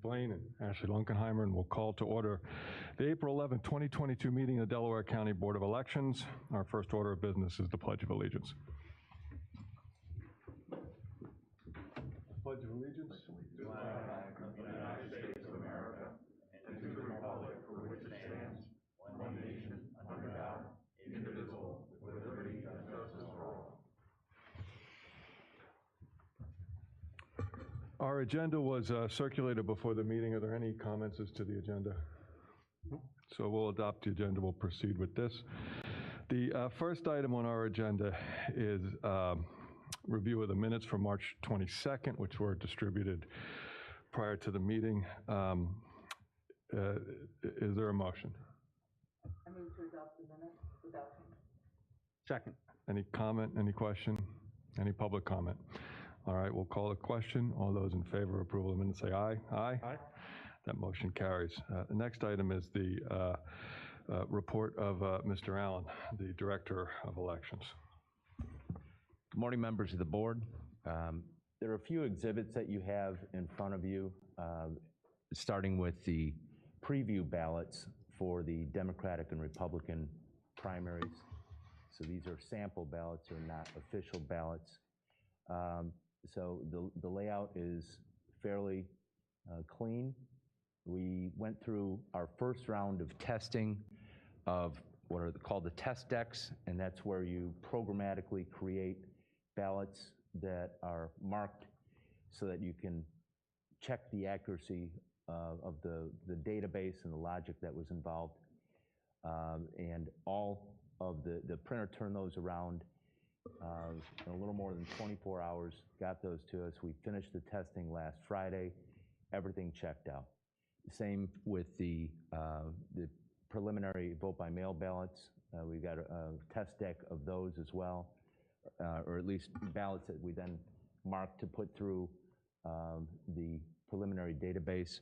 Blaine and Ashley Lunkenheimer, and we'll call to order the April 11, 2022 meeting of the Delaware County Board of Elections. Our first order of business is the Pledge of Allegiance. Pledge of Allegiance. To the flag of the United States of America and to the republic for which it stands, one nation, under God, indivisible, with liberty and justice for all. Our agenda was circulated before the meeting. Are there any comments as to the agenda? So we'll adopt the agenda. We'll proceed with this. The first item on our agenda is review of the minutes from March 22nd, which were distributed prior to the meeting. Is there a motion? I move to adopt the minutes without change. Second. Any comment, any question, any public comment? All right, we'll call the question. All those in favor of approval of the minutes say aye. Aye? Aye. That motion carries. The next item is the report of Mr. Allen, the Director of Elections. Good morning, members of the board. There are a few exhibits that you have in front of you, starting with the preview ballots for the Democratic and Republican primaries. So these are sample ballots, or not official ballots. So the layout is fairly clean. We went through our first round of testing of what are called the test decks, and that's where you programmatically create ballots that are marked so that you can check the accuracy of the database and the logic that was involved. And all of the printer turned those around in a little more than 24 hours, got those to us. We finished the testing last Friday. Everything checked out. Same with the preliminary vote by mail ballots. We got a test deck of those as well, or at least ballots that we then marked to put through the preliminary database.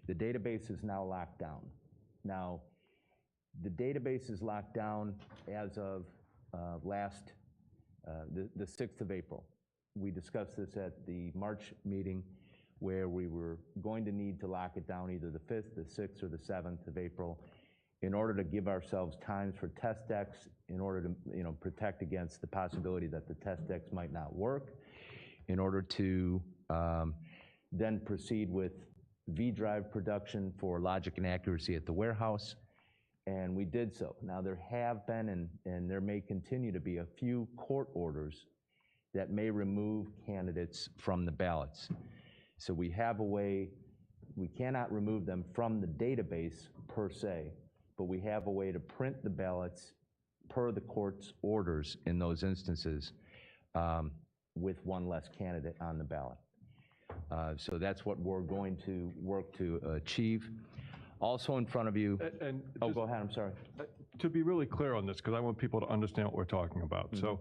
The database is now locked down. Now, the database is locked down as of the 6th of April. We discussed this at the March meeting, where we were going to need to lock it down either the 5th, the 6th, or the 7th of April in order to give ourselves times for test decks, in order to protect against the possibility that the test decks might not work, in order to then proceed with V-drive production for logic and accuracy at the warehouse. And we did so. Now, there have been and there may continue to be a few court orders that may remove candidates from the ballots. So we have a way, we cannot remove them from the database per se, but we have a way to print the ballots per the court's orders in those instances with one less candidate on the ballot. So that's what we're going to work to achieve. Also in front of you, oh, go ahead, I'm sorry. To be really clear on this, because I want people to understand what we're talking about. Mm-hmm. So,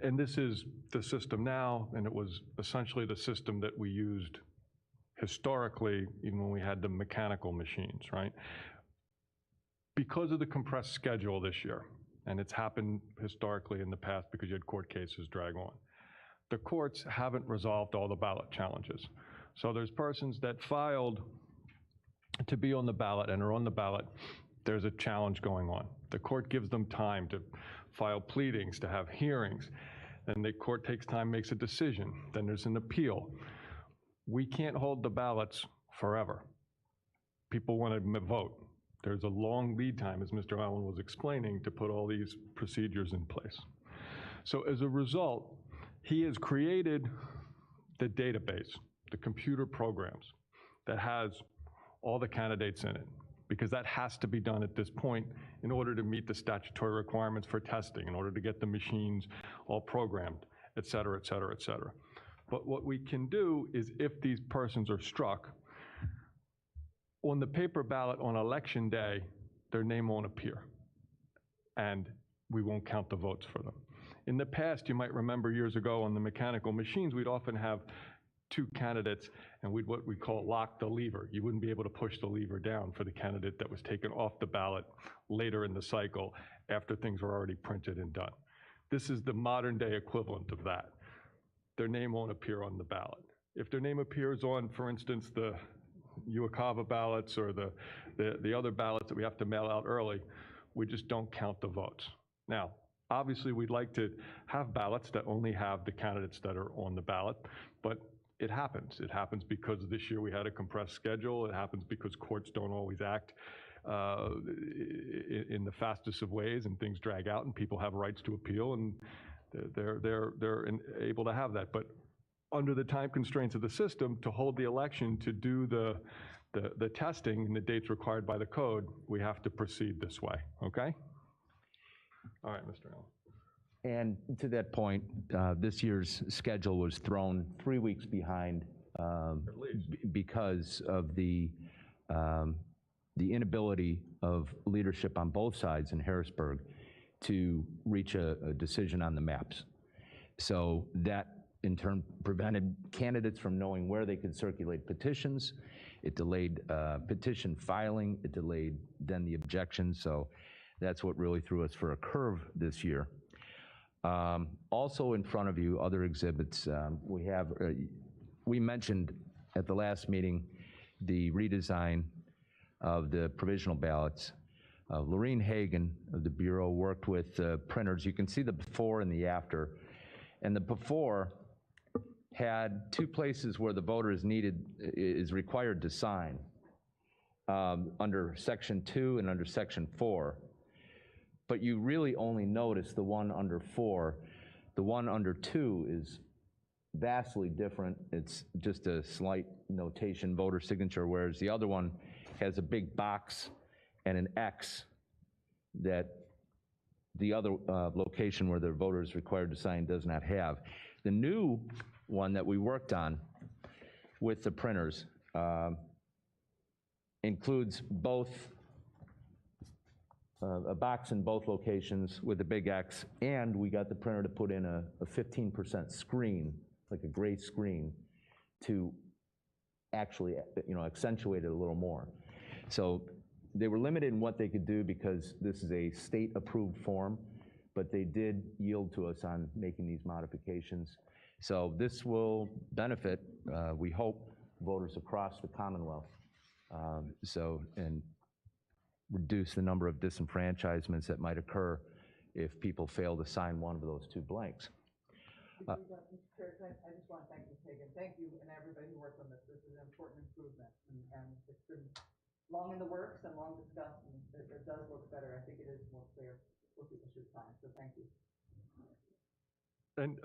and this is the system now, and it was essentially the system that we used historically, even when we had the mechanical machines, right? Because of the compressed schedule this year, and it's happened historically in the past because you had court cases drag on, the courts haven't resolved all the ballot challenges. So there's persons that filed to be on the ballot and are on the ballot. There's a challenge going on. The court gives them time to file pleadings, to have hearings. Then the court takes time, makes a decision. Then there's an appeal. We can't hold the ballots forever. People want to vote. There's a long lead time, as Mr. Allen was explaining, to put all these procedures in place. So as a result, he has created the database, the computer programs that has all the candidates in it, because that has to be done at this point in order to meet the statutory requirements for testing, in order to get the machines all programmed, et cetera, et cetera, et cetera. But what we can do is, if these persons are struck, on the paper ballot on election day, their name won't appear, and we won't count the votes for them. In the past, you might remember years ago on the mechanical machines, we'd often have two candidates, and we'd what we call lock the lever. You wouldn't be able to push the lever down for the candidate that was taken off the ballot later in the cycle after things were already printed and done. This is the modern day equivalent of that. Their name won't appear on the ballot. if their name appears on, for instance, the Uakava ballots or the other ballots that we have to mail out early, we just don't count the votes. Now, obviously, we'd like to have ballots that only have the candidates that are on the ballot, but it happens. It happens because this year we had a compressed schedule. It happens because courts don't always act in the fastest of ways, and things drag out, and people have rights to appeal, and they're able to have that. But under the time constraints of the system, to hold the election, to do the testing and the dates required by the code, we have to proceed this way, okay? All right, Mr. Allen. And to that point, this year's schedule was thrown 3 weeks behind because of the inability of leadership on both sides in Harrisburg to reach a decision on the maps. So that in turn prevented candidates from knowing where they could circulate petitions. It delayed petition filing. It delayed then the objections. So that's what really threw us for a curve this year. Also in front of you, other exhibits, we mentioned at the last meeting the redesign of the provisional ballots. Lorene Hagan of the Bureau worked with printers. You can see the before and the after. And the before had two places where the voter is required to sign, under Section 2 and under Section 4. But you really only notice the one under 4. The one under 2 is vastly different. It's just a slight notation, voter signature, whereas the other one has a big box and an X that the other location where the voter is required to sign does not have. The new one that we worked on with the printers includes both a box in both locations with a big X, and we got the printer to put in a 15% screen, like a gray screen, to actually accentuate it a little more. So they were limited in what they could do because this is a state-approved form, but they did yield to us on making these modifications. So this will benefit, we hope, voters across the Commonwealth. And reduce the number of disenfranchisements that might occur if people fail to sign one of those two blanks. Mr. Chair, I just want to thank Ms. Hagan. Thank you and everybody who worked on this. This is an important improvement, and it's been long in the works and long discussed, and it does look better. I think it is more clear what people should sign, so thank you. And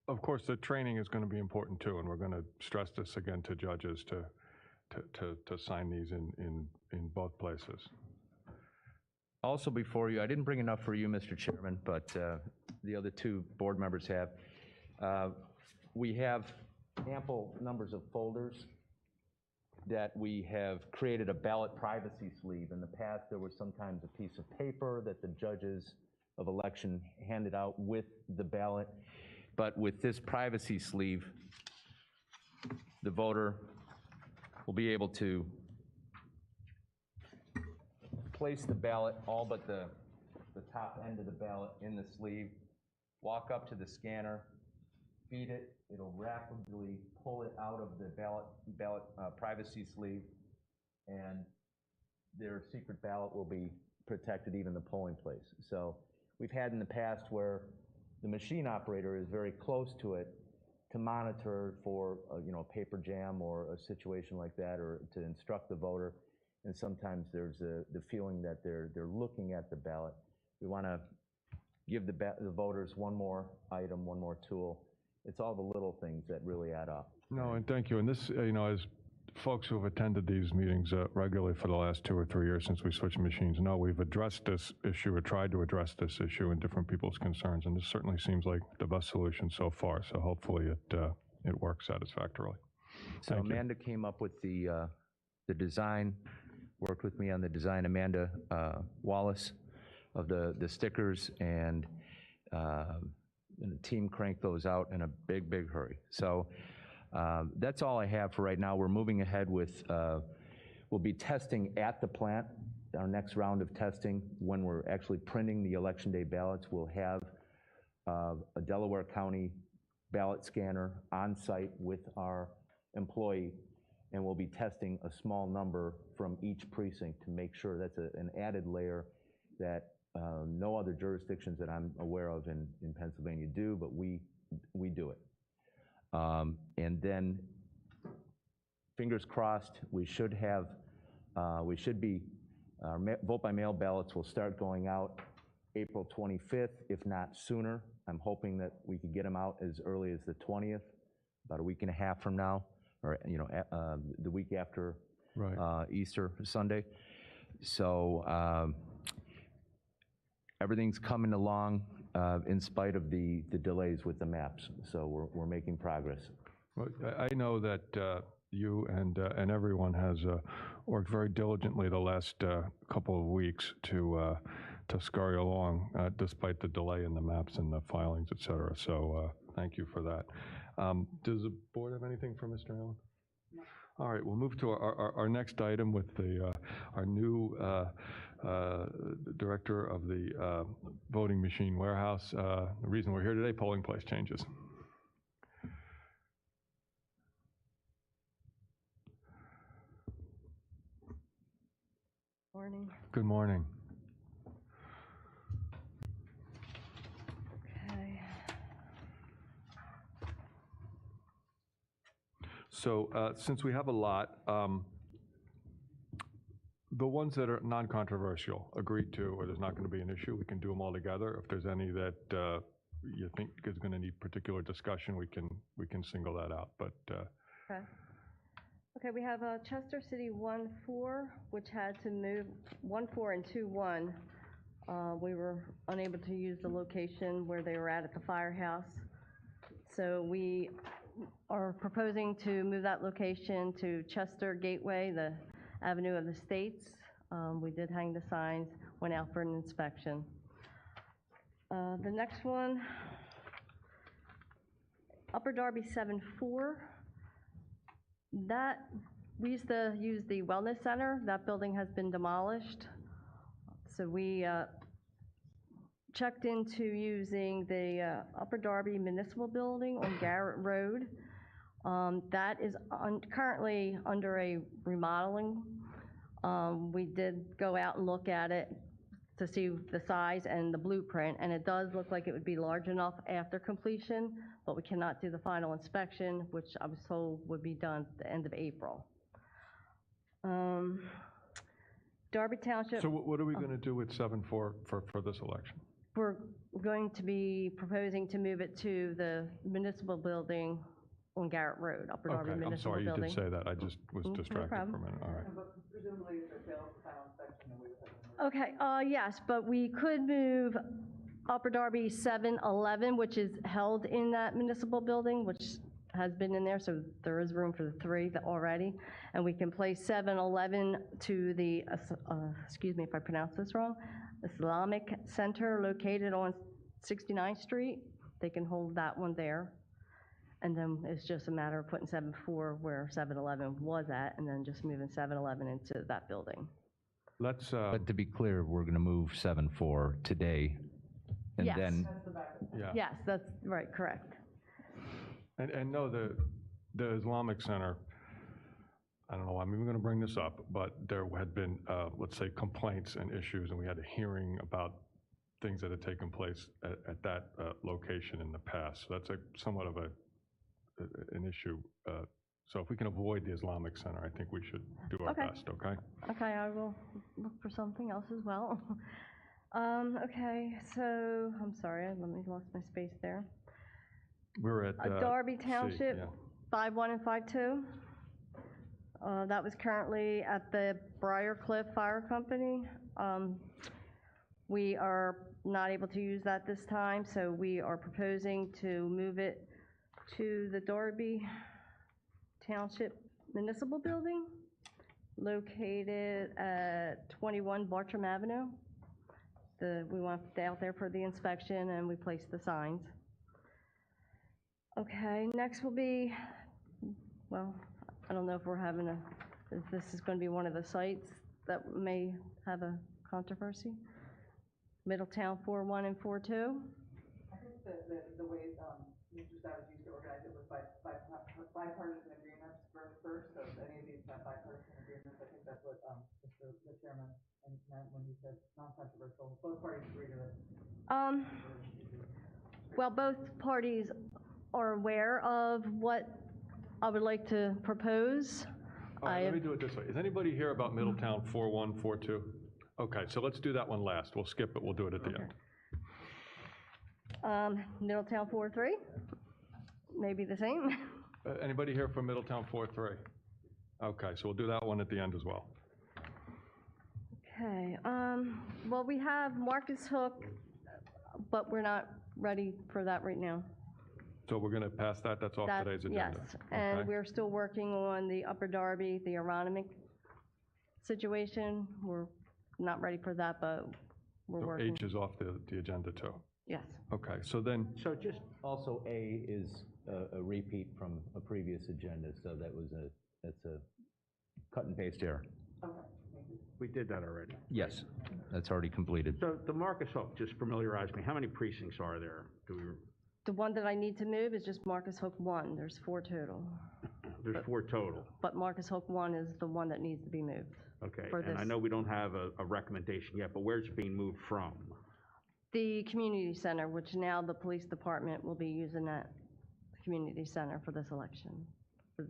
of course, the training is going to be important too, and we're going to stress this again to judges to sign these in both places. Also before you, I didn't bring enough for you, Mr. Chairman, but the other two board members have. We have ample numbers of folders that we have created a ballot privacy sleeve. In the past, there was sometimes a piece of paper that the judges of election handed out with the ballot. But with this privacy sleeve, the voter will be able to place the ballot, all but the top end of the ballot, in the sleeve, walk up to the scanner, feed it, it'll rapidly pull it out of the ballot privacy sleeve, and their secret ballot will be protected, even the polling place. So we've had in the past where the machine operator is very close to it to monitor for a paper jam or a situation like that, or to instruct the voter. And sometimes there's the feeling that they're looking at the ballot. We want to give the voters one more item, one more tool. It's all the little things that really add up. No, and thank you. And this, as folks who have attended these meetings regularly for the last 2 or 3 years since we switched machines know we've addressed this issue or tried to address this issue and different people's concerns, and this certainly seems like the best solution so far. So hopefully it works satisfactorily. So Amanda came up with the design, worked with me on the design. Amanda Wallace of the stickers, and the team cranked those out in a big hurry. So that's all I have for right now. We're moving ahead with, we'll be testing at the plant. Our next round of testing, when we're actually printing the election day ballots, we'll have a Delaware County ballot scanner on site with our employee, and we'll be testing a small number from each precinct to make sure that's an added layer that no other jurisdictions that I'm aware of in Pennsylvania do, but we do it. And then, fingers crossed, we should be, our vote by mail ballots will start going out April 25th, if not sooner. I'm hoping that we could get them out as early as the 20th, about a week and a half from now, or the week after Right. Easter Sunday. So everything's coming along in spite of the delays with the maps. So we're making progress. Well, I know that you and everyone has worked very diligently the last couple of weeks to scurry along despite the delay in the maps and the filings, et cetera. So thank you for that. Does the board have anything for Mr. Allen? No. All right, we'll move to our next item with our new director of the voting machine warehouse. The reason we're here today, polling place changes. Morning. Good morning. Okay. So since we have a lot, the ones that are non-controversial, agreed to, or there's not going to be an issue, we can do them all together. If there's any that you think is going to need particular discussion, we can single that out. But Okay. Okay, we have Chester City 1-4, which had to move 1-4 and 2-1. We were unable to use the location where they were at the firehouse. So we are proposing to move that location to Chester Gateway, the Avenue of the States. We did hang the signs, went out for an inspection. The next one, Upper Darby 7-4. That, we used to use the Wellness Center. That building has been demolished. So we checked into using the Upper Darby Municipal Building on Garrett Road. That is currently under a remodeling. We did go out and look at it to see the size and the blueprint, and it does look like it would be large enough after completion, but we cannot do the final inspection, which I was told would be done at the end of April. Darby Township. so what are we going to do with 7-4 for this election? We're going to be proposing to move it to the municipal building on Garrett Road, Upper Darby Okay, I'm Municipal sorry you Building. did say that. I just was No distracted for a problem. minute. All right. But presumably, if it fails the final inspection, then we would have to move. Okay, yes, but we could move Upper Darby 7-11, which is held in that municipal building, which has been in there, so there is room for the three already. And we can place 7-11 to the, excuse me if I pronounce this wrong, Islamic Center located on 69th Street. They can hold that one there. And then it's just a matter of putting 7-4 where 7-11 was at, and then just moving 7-11 into that building. Let's, But to be clear, we're going to move 7-4 today, and Yes. then, yeah. Yes, that's right, correct. And no, the Islamic Center, I don't know why I'm even going to bring this up, but there had been, let's say, complaints and issues, and we had a hearing about things that had taken place at that location in the past. So that's somewhat of an issue. So if we can avoid the Islamic Center, I think we should do our Okay. best, okay? Okay, I will look for something else as well. Okay, so, I'm sorry, let me lost my space there. We're at Darby C, Township, yeah. 5-1 and 5-2. That was currently at the Briarcliff Fire Company. We are not able to use that this time, so we are proposing to move it to the Darby Township Municipal Building, located at 21 Bartram Avenue. We went out there for the inspection and we placed the signs. Okay, next will be, well, I don't know if we're having if this is going to be one of the sites that may have a controversy. Middletown 4-1 and 4-2. I think the way future strategies to organize it with bipartisan agreements first, so if any of these have bipartisan agreements, I think that's what, the chairman meant when he said non-controversial, both parties agree to it. Well, both parties are aware of what I would like to propose. All right, let me do it this way. Is anybody here about Middletown 4142? Okay, so let's do that one last. We'll skip it, we'll do it at the end. Middletown 4-3, maybe the same. Anybody here from Middletown 43? Okay, so we'll do that one at the end as well. Okay, well, we have Marcus Hook, but we're not ready for that right now. So we're going to pass that, that's off That- today's agenda? Yes, and Okay. we're still working on the Upper Darby, the Aronimink situation. We're not ready for that, but we're So working. H is off the agenda too. Yes, Okay, so then, So just, also A is a repeat from a previous agenda, so that's a cut and paste error. Okay, thank you. We did that already. Yes, that's already completed. So the Marcus Hook, just familiarize me, how many precincts are there? the one that I need to move is just Marcus Hook 1. There's 4 total, There's 4 total, but Marcus Hook 1 is the one that needs to be moved. okay. For And I this. know we don't have a recommendation yet, but where's it being moved from? The community center, which now the police department will be using that community center for this election. For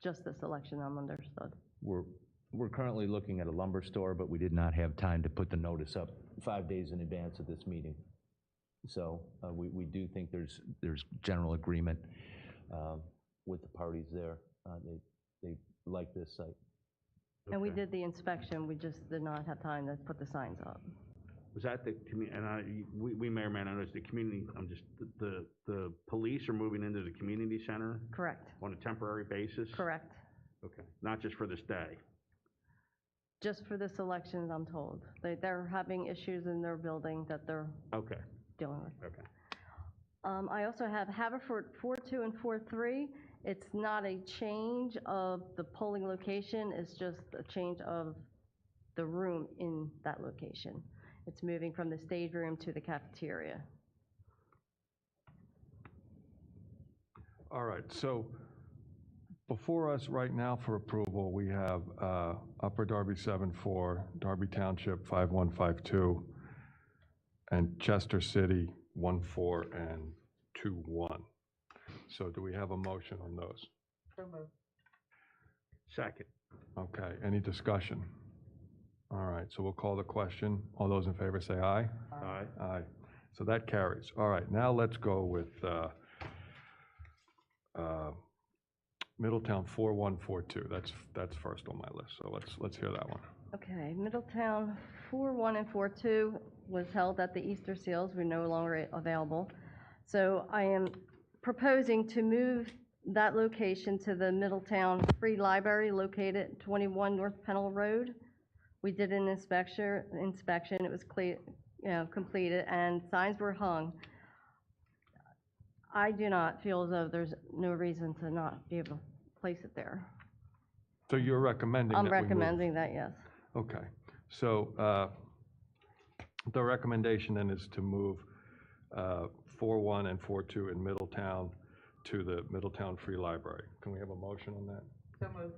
just this election, I'm understood. We're currently looking at a lumber store, but we did not have time to put the notice up 5 days in advance of this meeting. So we do think there's general agreement with the parties there. They like this site. And we Okay. did the inspection, we just did not have time to put the signs up. Was that the we may or may not know, it's the community, the police are moving into the community center Correct, on a temporary basis? correct. Okay, not just for this day? Just for this election, I'm told. They're having issues in their building that they're Okay, dealing with. okay. I also have Haverford 4-2 and 4-3. It's not a change of the polling location, it's just a change of the room in that location. It's moving from the stage room to the cafeteria. all right, so before us right now for approval, we have Upper Darby 7-4, Darby Township 5-1-5-2, and Chester City 1-4 and 2-1. So do we have a motion on those? So moved. Second. Okay, any discussion? All right, so we'll call the question. All those in favor say aye. Aye. Aye. So that carries. All right, now let's go with Middletown 4-1-4-2. That's first on my list, so let's hear that one. Okay, Middletown 4-1 and 4-2 was held at the Easter Seals, we're no longer available. So I am proposing to move that location to the Middletown Free Library located at 21 North Pennell Road. We did an inspection, it was completed, and signs were hung. I do not feel as though there's no reason to not be able to place it there. So you're recommending that I'm we move- recommending that, yes. Okay, so the recommendation then is to move 4-1 and 4-2 in Middletown to the Middletown Free Library. Can we have a motion on that? So moved.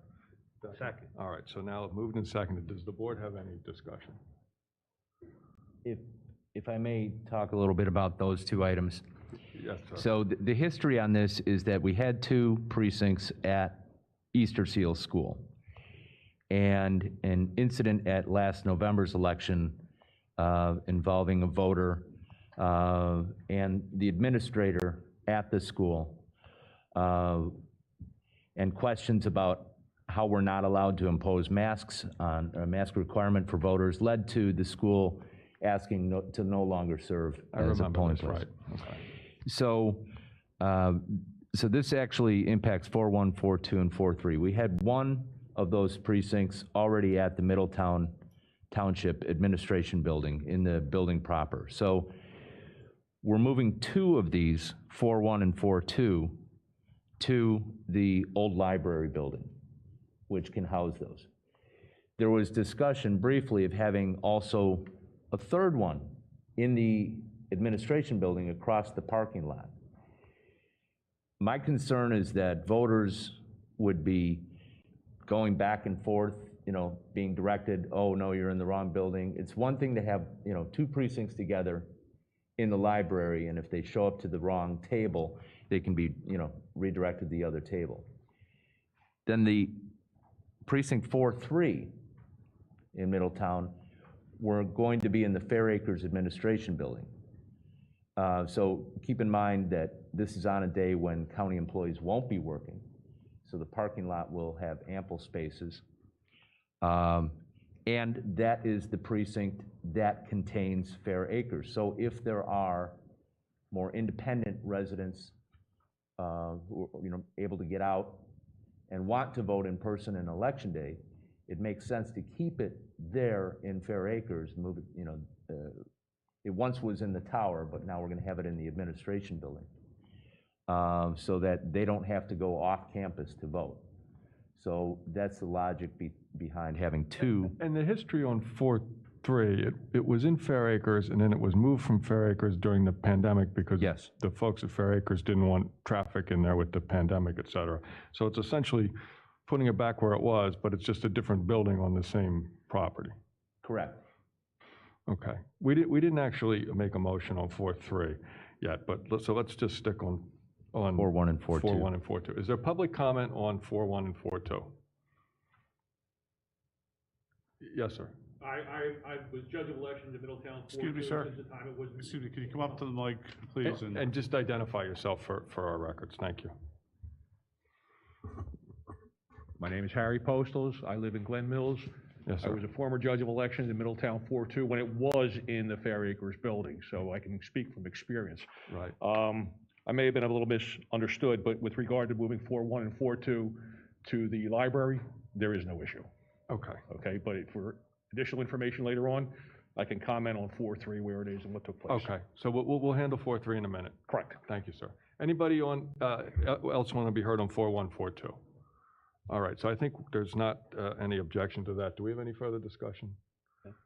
Second. All right, so now moved and seconded. Does the board have any discussion? If I may talk a little bit about those 2 items. Yes, sir. So the history on this is that we had 2 precincts at Easter Seal School. And an incident at last November's election involving a voter and the administrator at the school, and questions about how we're not allowed to impose masks on, a mask requirement for voters, led to the school asking to no longer serve I as a remember polling this, place. right. Okay. So, so this actually impacts 4-1, 4-2, and 4-3. We had one of those precincts already at the Middletown Township Administration Building, in the building proper. So we're moving 2 of these, 4-1 and 4-2, to the old library building, which can house those. There was discussion briefly of having also a 3rd one in the administration building across the parking lot. My concern is that voters would be going back and forth, being directed, oh, no, you're in the wrong building. It's one thing to have, two precincts together in the library, and if they show up to the wrong table, they can be, redirected to the other table. Then the precinct 4-3 in Middletown, we're going to be in the Fair Acres Administration Building. So keep in mind that this is on a day when county employees won't be working, so the parking lot will have ample spaces. And that is the precinct that contains Fair Acres. So if there are more independent residents who are able to get out and want to vote in person on Election Day, it makes sense to keep it there in Fair Acres, move it, it once was in the tower, but now we're gonna have it in the administration building, so that they don't have to go off campus to vote. So that's the logic behind having two. And the history on 4-3, it was in Fair Acres, and then it was moved from Fair Acres during the pandemic because Yes. the folks at Fair Acres didn't want traffic in there with the pandemic, et cetera. So it's essentially putting it back where it was, but it's just a different building on the same property. Correct. Okay. We didn't actually make a motion on 4-3 yet, but so let's just stick on 4-1 and 4-2. 4-1 and 4-2. Is there public comment on 4-1 and 4-2? Yes, sir. I was judge of elections in Middletown. Excuse me, sir. Since the time it was. Excuse me, could you come up to the mic, please? And just identify yourself for our records. Thank you. My name is Harry Postles. I live in Glen Mills. Yes, I sir. was a former judge of elections in Middletown 4-2 when it was in the Fair Acres building, so I can speak from experience. Right. I may have been a little misunderstood, but with regard to moving 4-1 and 4-2 to the library, there is no issue. Okay. Okay, but for additional information later on, I can comment on 4-3 where it is and what took place. Okay. So we'll handle 4-3 in a minute. Correct. Thank you, sir. Anybody on else want to be heard on 4-1, 4-2? All right. So I think there's not any objection to that. Do we have any further discussion?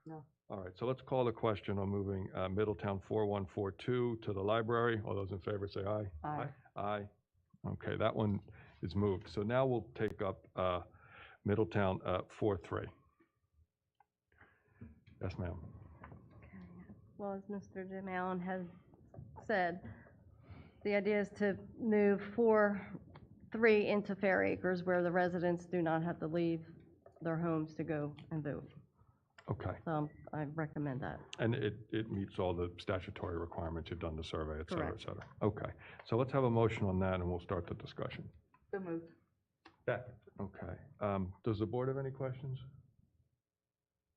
No. All right. So let's call the question on moving Middletown 4-1, 4-2 to the library. All those in favor say aye. Aye. Aye. Okay, that one is moved. So now we'll take up Middletown 4-3. Yes, ma'am. Well, as Mr. Jim Allen has said, the idea is to move 4-3 into Fair Acres where the residents do not have to leave their homes to go and vote. Okay. So I recommend that. And it meets all the statutory requirements. You've done the survey, et cetera, et Correct. cetera. Okay. So let's have a motion on that and we'll start the discussion. So moved. Okay. Does the board have any questions?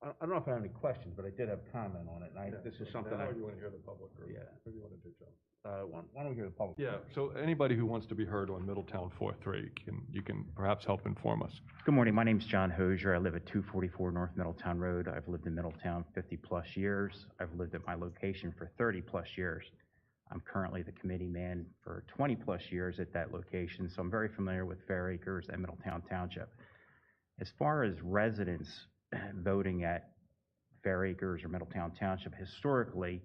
I don't know if I have any questions, but I did have comment on it, and this is something Now, you want to hear the public? Or Yeah. What do you want to do, Joe? why don't we hear the public? Yeah, so anybody who wants to be heard on Middletown 4-3, you can perhaps help inform us. Good morning. My name's John Hosier. I live at 244 North Middletown Road. I've lived in Middletown 50-plus years. I've lived at my location for 30-plus years. I'm currently the committee man for 20-plus years at that location, so I'm very familiar with Fair Acres and Middletown Township. As far as residents voting at Fair Acres or Middletown Township, historically,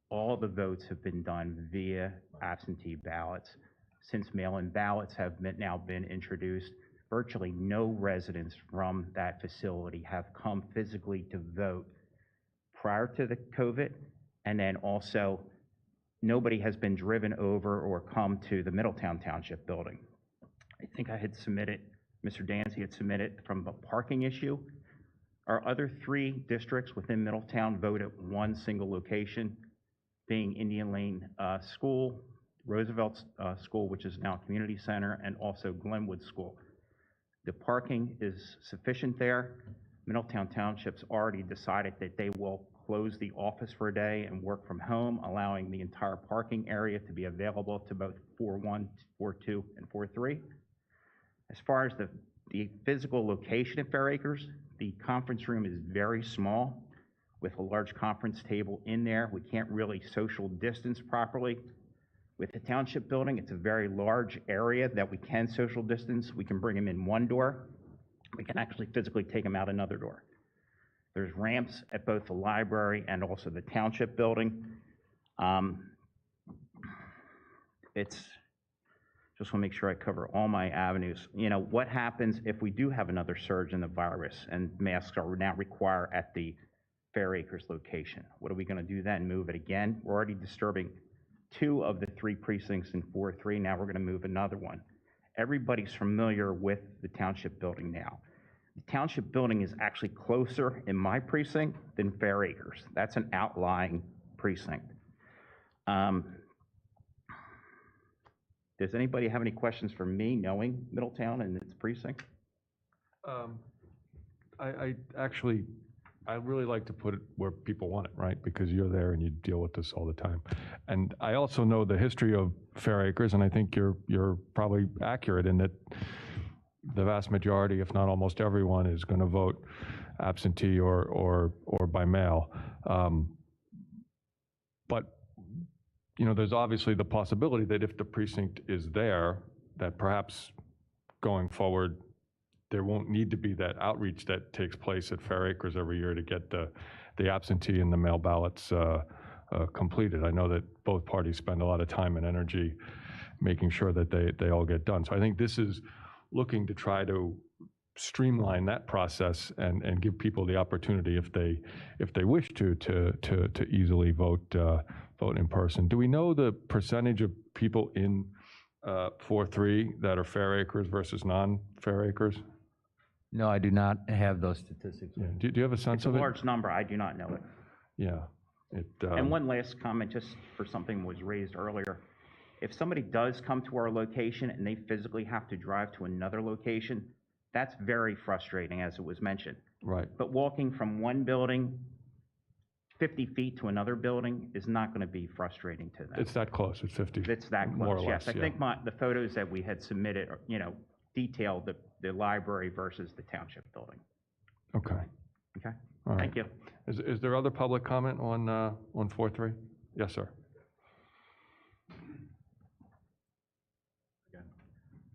all the votes have been done via absentee ballots. Since mail-in ballots have now been introduced, virtually no residents from that facility have come physically to vote prior to the COVID, and then also nobody has been driven over or come to the Middletown Township building. I think I had submitted, Mr. Dancy had submitted from a parking issue. Our other three districts within Middletown vote at one single location, being Indian Lane School, Roosevelt School, which is now a community center, and also Glenwood School. The parking is sufficient there. Middletown Township's already decided that they will close the office for a day and work from home, allowing the entire parking area to be available to both 4-1, 4-2, and 4-3. As far as the physical location of Fair Acres, the conference room is very small with a large conference table in there. We can't really social distance properly. With the township building, it's a very large area that we can social distance. We can bring them in one door. We can actually physically take them out another door. There's ramps at both the library and also the township building. It's Just want to make sure I cover all my avenues. You know, what happens if we do have another surge in the virus and masks are now required at the Fair Acres location? What are we going to do then? Move it again? We're already disturbing 2 of the 3 precincts in 4-3. Now we're going to move another one. Everybody's familiar with the township building now. The township building is actually closer in my precinct than Fair Acres. That's an outlying precinct. Does anybody have any questions for me, knowing Middletown and its precinct? I actually, I really like to put it where people want it, right? Because you're there and you deal with this all the time. And I also know the history of Fair Acres, and I think you're probably accurate in that the vast majority, if not almost everyone, is going to vote absentee or by mail. But you know, there's obviously the possibility that if the precinct is there, that perhaps going forward, there won't need to be that outreach that takes place at Fair Acres every year to get the absentee and the mail ballots completed. I know that both parties spend a lot of time and energy making sure that they all get done. So I think this is looking to try to streamline that process and give people the opportunity, if they wish to easily vote in person. Do we know the percentage of people in 4-3 that are Fair Acres versus non-Fair Acres? No, I do not have those statistics. Yeah. Do you have a sense It's a of it? large number. I do not know it. Yeah. And one last comment, just for something was raised earlier. If somebody does come to our location and they physically have to drive to another location, that's very frustrating, as it was mentioned. Right. But walking from one building 50 feet to another building is not going to be frustrating to them. It's that close. It's 50. It's that close, more or yes. less, I think the photos that we had submitted, you know, detailed the library versus the township building. Okay. Okay? All right. Thank you. Is there other public comment on 4-3? Yes, sir.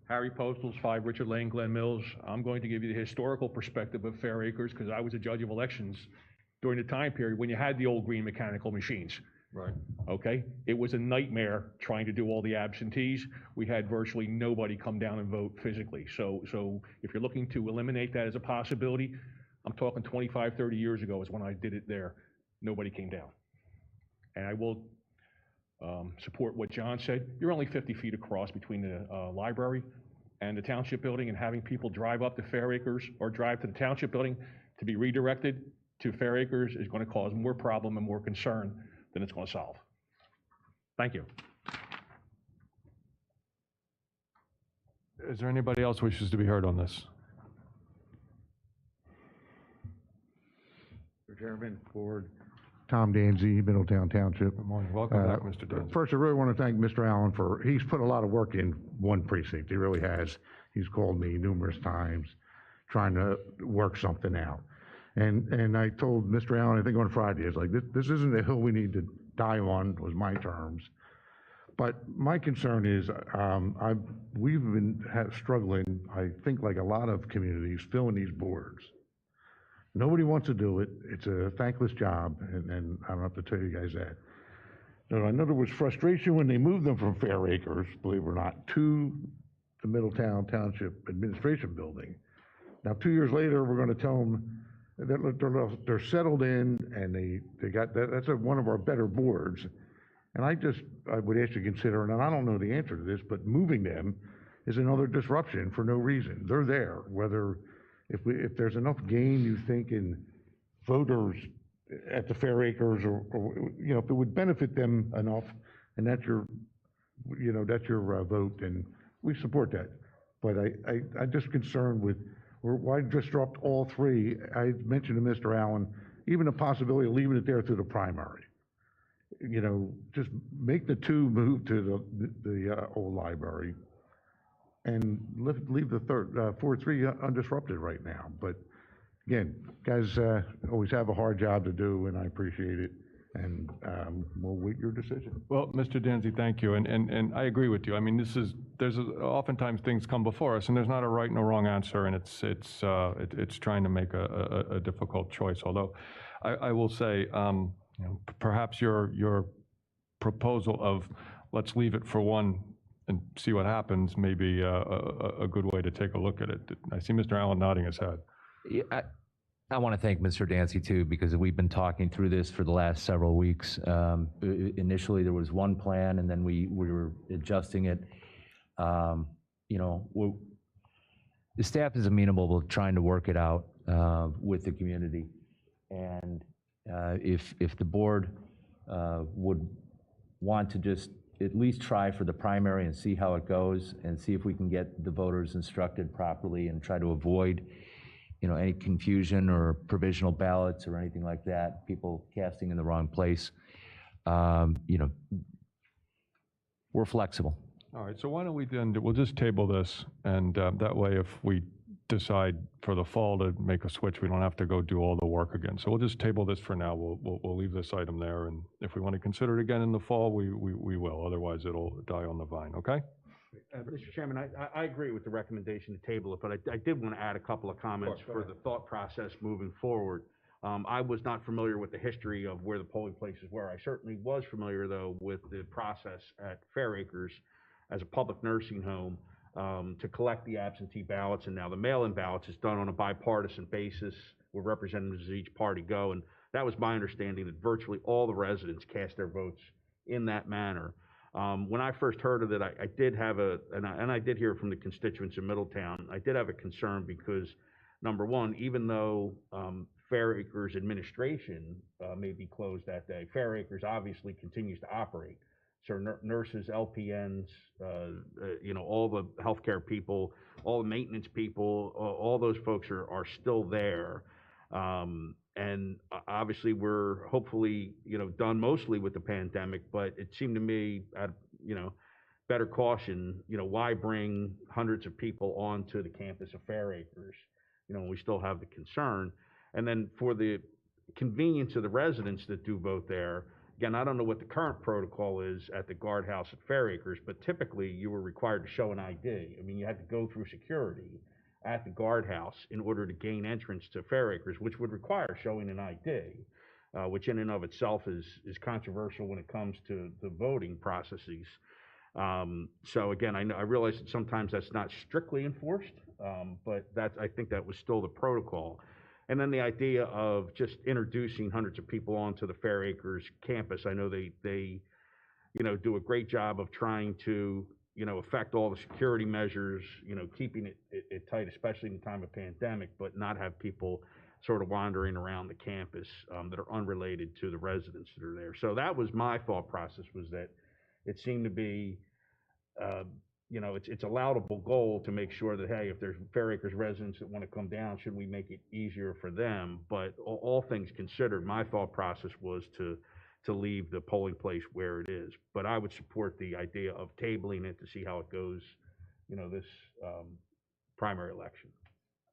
Harry Postles, 5 Richard Lane, Glen Mills. I'm going to give you the historical perspective of Fair Acres because I was a judge of elections during the time period when you had the old green mechanical machines. Right. Okay? It was a nightmare trying to do all the absentees. We had virtually nobody come down and vote physically. So if you're looking to eliminate that as a possibility, I'm talking 25, 30 years ago is when I did it there. Nobody came down. And I will support what John said. You're only 50 feet across between the library and the township building, and having people drive up to Fair Acres or drive to the township building to be redirected to Fair Acres is going to cause more problem and more concern than it's going to solve. Thank you. Is there anybody else wishes to be heard on this? Mr. Chairman, Board, Tom Danzy, Middletown Township. Good morning. Welcome back, Mr. Danzy. First, I really want to thank Mr. Allen he's put a lot of work in one precinct. He really has. He's called me numerous times trying to work something out. And I told Mr. Allen, I think on Friday, it's like, this isn't a hill we need to die on, was my terms. But my concern is, we've been struggling, I think like a lot of communities, filling these boards. Nobody wants to do it. It's a thankless job, and I don't have to tell you guys that. So I know there was frustration when they moved them from Fair Acres, believe it or not, to the Middletown Township Administration Building. Now, 2 years later, we're going to tell them that they're settled in, and they got that's one of our better boards. And I would ask you to consider, and I don't know the answer to this, but moving them is another disruption for no reason. They're there, whether if there's enough gain you think in voters at the Fair Acres, or you know, if it would benefit them enough, and that's your vote, and we support that. But I'm just concerned with, why disrupt all 3? I mentioned to Mr. Allen, even the possibility of leaving it there through the primary. You know, just make the 2 move to the old library, and leave the 4-3 undisrupted right now. But again, guys always have a hard job to do, and I appreciate it. And we'll wait your decision. Well, Mr. Danzy, thank you, and I agree with you. I mean, oftentimes things come before us, and there's not a right and a wrong answer, and it's trying to make a difficult choice. Although, I will say, you know, perhaps your proposal of let's leave it for one and see what happens may be a good way to take a look at it. I see Mr. Allen nodding his head. Yeah, I want to thank Mr. Dancy too, because we've been talking through this for the last several weeks. Initially, there was one plan, and then we were adjusting it. You know, the staff is amenable to trying to work it out with the community. And if the board would want to just at least try for the primary and see how it goes, and see if we can get the voters instructed properly and try to avoid, you know, any confusion or provisional ballots or anything like that, people casting in the wrong place. You know, we're flexible. All right, so why don't we then, we'll just table this, and that way if we decide for the fall to make a switch, we don't have to go do all the work again. So we'll just table this for now. We'll leave this item there, and if we want to consider it again in the fall, we will. Otherwise, it'll die on the vine, okay? Mr. Chairman, I agree with the recommendation to table it, but I did want to add a couple of comments for the thought process moving forward. I was not familiar with the history of where the polling places were. I certainly was familiar, though, with the process at Fair Acres as a public nursing home to collect the absentee ballots, and now the mail-in ballots is done on a bipartisan basis where representatives of each party go, and that was my understanding that virtually all the residents cast their votes in that manner. When I first heard of it, I did have and I did hear from the constituents in Middletown, I did have a concern because, number one, even though Fair Acres administration may be closed that day, Fair Acres obviously continues to operate. So nurses, LPNs, you know, all the healthcare people, all the maintenance people, all those folks are still there. And obviously we're hopefully, you know, done mostly with the pandemic, but it seemed to me, you know, better caution, you know, why bring hundreds of people onto the campus of Fair Acres, you know, when we still have the concern. And then for the convenience of the residents that do vote there, again, I don't know what the current protocol is at the guardhouse at Fair Acres, but typically you were required to show an ID. I mean, you had to go through security at the guardhouse in order to gain entrance to Fair Acres, which would require showing an ID, which in and of itself is controversial when it comes to the voting processes. So again, I realize that sometimes that's not strictly enforced, but I think that was still the protocol. And then the idea of just introducing hundreds of people onto the Fair Acres campus, I know they you know, do a great job of trying to, you know, affect all the security measures, you know, keeping it tight, especially in the time of pandemic, but not have people sort of wandering around the campus that are unrelated to the residents that are there. So that was my thought process, was that it seemed to be, you know, it's a laudable goal to make sure that, hey, if there's Fair Acres residents that want to come down, should we make it easier for them? But all things considered, my thought process was to leave the polling place where it is. But I would support the idea of tabling it to see how it goes, you know, this primary election.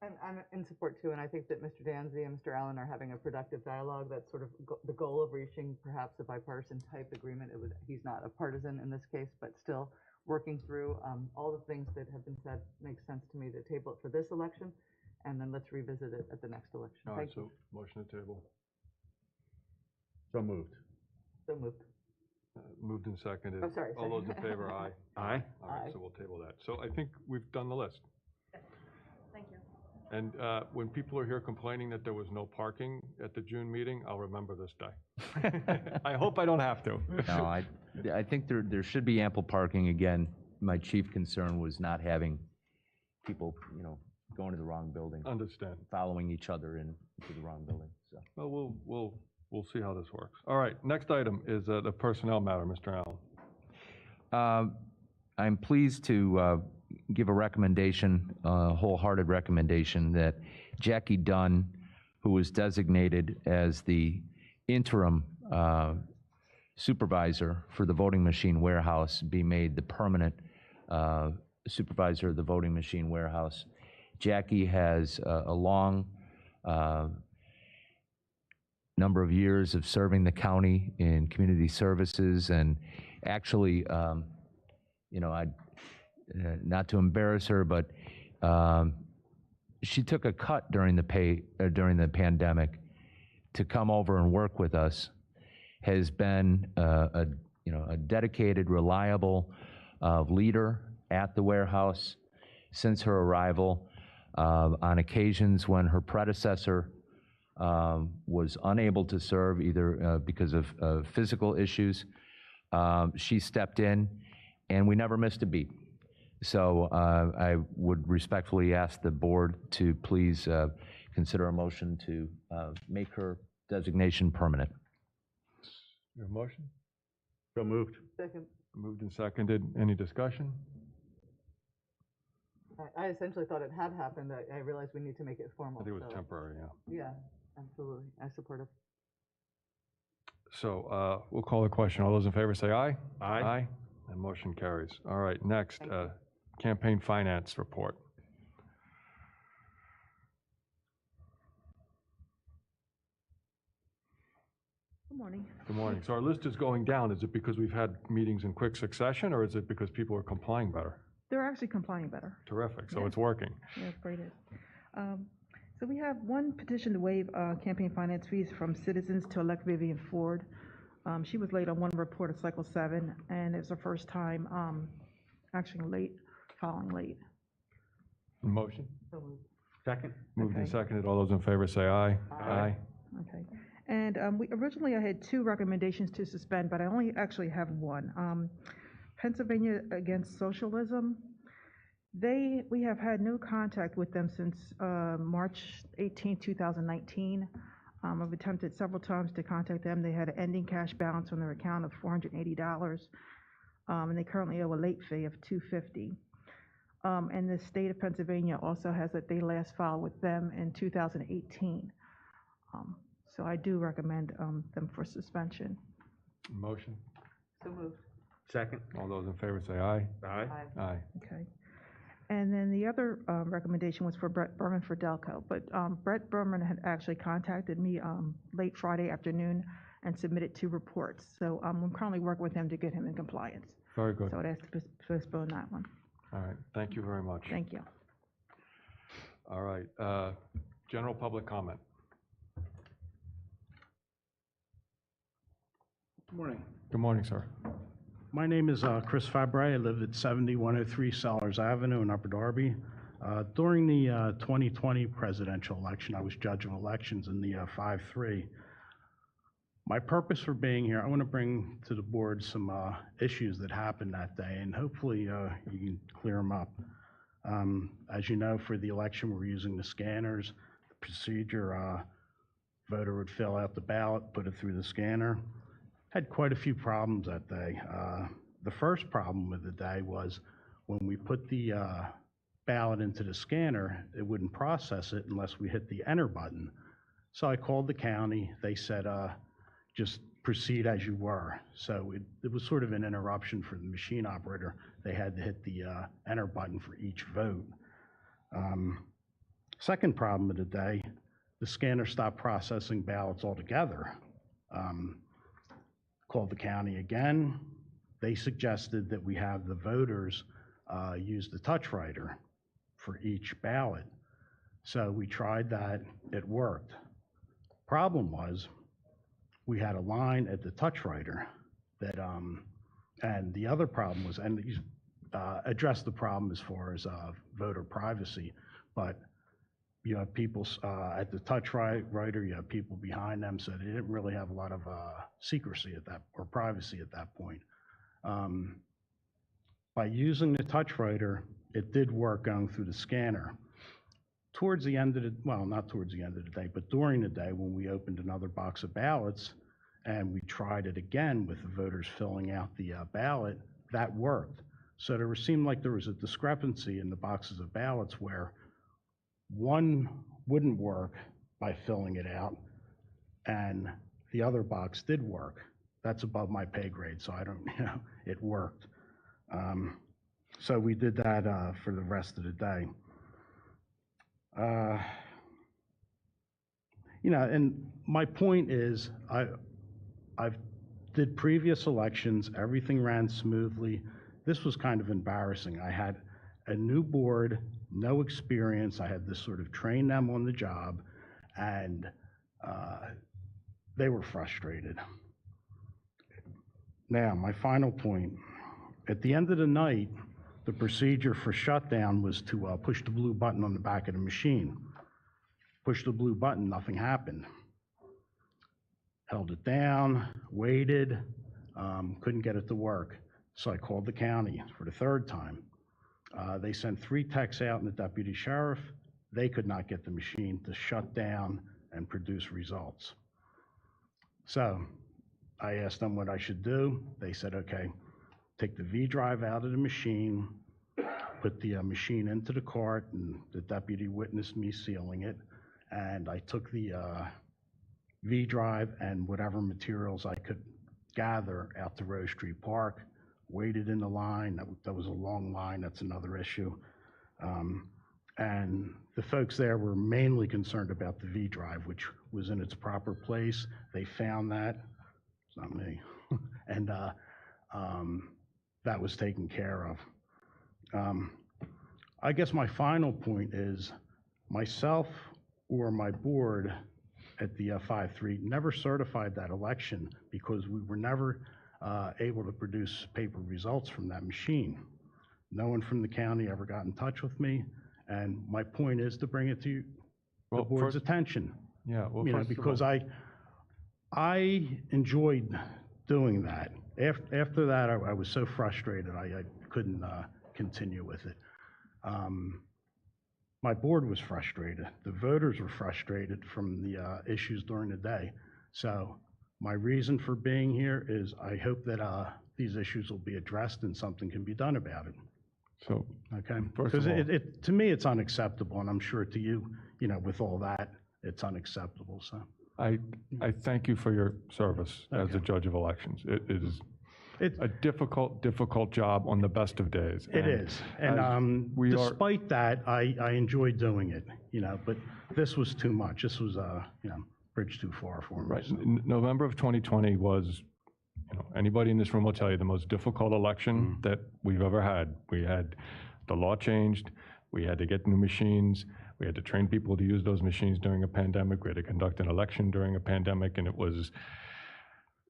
I'm in support too, and I think that Mr. Danzy and Mr. Allen are having a productive dialogue. That's sort of the goal of reaching perhaps a bipartisan type agreement. He's not a partisan in this case, but still working through all the things that have been said. Makes sense to me to table it for this election, and then let's revisit it at the next election. All right, Thank you. so motion to table. So moved. So moved. Moved and seconded. Oh, sorry. All those in favor, aye. Aye. All right, Aye. so we'll table that. So I think we've done the list. Thank you. And when people are here complaining that there was no parking at the June meeting, I'll remember this day. I hope I don't have to. No, I think there should be ample parking. Again, my chief concern was not having people, you know, going to the wrong building, Understand. following each other into the wrong building, so. Well, we'll see how this works. All right, next item is the personnel matter, Mr. Allen. I'm pleased to give a recommendation, a wholehearted recommendation, that Jackie Dunn, who was designated as the interim supervisor for the voting machine warehouse, be made the permanent supervisor of the voting machine warehouse. Jackie has a long number of years of serving the county in community services, and actually, you know, not to embarrass her, but she took a cut during the pandemic to come over and work with us. Has been a dedicated, reliable leader at the warehouse since her arrival. On occasions when her predecessor was unable to serve, either because of physical issues, she stepped in, and we never missed a beat. So I would respectfully ask the board to please consider a motion to make her designation permanent. Your motion? So moved. Second, Moved and seconded. Any discussion? I essentially thought it had happened. I realized we need to make it formal. I think it was so- temporary, yeah. Yeah, absolutely. I support it. So we'll call the question. All those in favor say aye. Aye. Aye. And motion carries. All right, next, Thank you. campaign finance report. Good morning. Good morning. So our list is going down. Is it because we've had meetings in quick succession, or is it because people are complying better? They're actually complying better. Terrific. So Yeah. it's working. Yes, great. So we have one petition to waive campaign finance fees from citizens to elect Vivian Ford. She was late on one report of cycle 7, and it's her first time actually late, filing late. Motion? So moved. Second? Moved and Okay. seconded. All those in favor say aye. Aye. Okay. And originally I had 2 recommendations to suspend, but I only actually have one. Pennsylvania Against Socialism. We have had no contact with them since March 18, 2019. I've attempted several times to contact them. They had an ending cash balance on their account of $480, and they currently owe a late fee of $250. And the state of Pennsylvania also has that they last filed with them in 2018. So I do recommend them for suspension. Motion? So moved. Second? All those in favor say aye. Aye. Aye. Aye. Okay. And then the other recommendation was for Brett Berman for Delco. But Brett Berman had actually contacted me late Friday afternoon and submitted 2 reports. So I'm currently working with him to get him in compliance. Very good. So I'd ask to postpone that one. All right. Thank you very much. Thank you. All right. General public comment. Good morning. Good morning, sir. My name is Chris Fabre. I live at 7103 Sellers Avenue in Upper Darby. During the 2020 presidential election, I was judge of elections in the 5-3. My purpose for being here, I want to bring to the board some issues that happened that day, and hopefully you can clear them up. As you know, for the election, we're using the scanners. The procedure, voter would fill out the ballot, put it through the scanner. Had quite a few problems that day. The first problem with the day was when we put the ballot into the scanner, it wouldn't process it unless we hit the enter button. So I called the county. They said, just proceed as you were. So it was sort of an interruption for the machine operator. They had to hit the enter button for each vote. Second problem of the day, the scanner stopped processing ballots altogether. Called the county again. They suggested that we have the voters use the touch writer for each ballot. So we tried that, it worked. Problem was, we had a line at the touch writer that, and the other problem was, and he's addressed the problem as far as voter privacy, but you have people at the touch writer, you have people behind them, so they didn't really have a lot of secrecy at that, or privacy at that point. By using the touch writer, it did work going through the scanner. Towards the end of the, well, not towards the end of the day, but during the day when we opened another box of ballots and we tried it again with the voters filling out the ballot, that worked. So there seemed like there was a discrepancy in the boxes of ballots where one wouldn't work by filling it out, and the other box did work. That's above my pay grade, so I don't, it worked. So we did that for the rest of the day. And my point is, I've did previous elections, everything ran smoothly. This was kind of embarrassing. I had a new board, no experience. I had to sort of train them on the job, and they were frustrated. Now, my final point At the end of the night, the procedure for shutdown was to push the blue button on the back of the machine. Push the blue button, nothing happened. Held it down, waited, couldn't get it to work. So I called the county for the third time. They sent 3 techs out and the deputy sheriff. They could not get the machine to shut down and produce results. So I asked them what I should do. They said, okay, take the V drive out of the machine, put the machine into the cart, and the deputy witnessed me sealing it. And I took the V drive and whatever materials I could gather out to Rose Street Park, waited in the line. That was a long line. That's another issue. And the folks there were mainly concerned about the V drive, which was in its proper place. They found that. It's not me. And that was taken care of. I guess my final point is myself or my board at the 5-3 never certified that election because we were never able to produce paper results from that machine. No one from the county ever got in touch with me, and my point is to bring it to the board's attention. Yeah, well, You know, first of because all- I enjoyed doing that. After that, I was so frustrated, I couldn't continue with it. My board was frustrated. The voters were frustrated from the issues during the day. So my reason for being here is I hope that these issues will be addressed and something can be done about it. So, Okay? First of Because all- to me, it's unacceptable, and I'm sure to you, you know, with all that, it's unacceptable, so. I thank you for your service as a Okay. judge of elections. It is It- a difficult job on the best of days. It is, and we are- despite that, I enjoy doing it, you know, but this was too much. This was, you know, bridge too far for me. Right, so. November of 2020 was, you know, anybody in this room will tell you, the most difficult election that we've ever had. We had the law changed, we had to get new machines, we had to train people to use those machines during a pandemic, we had to conduct an election during a pandemic, and it was,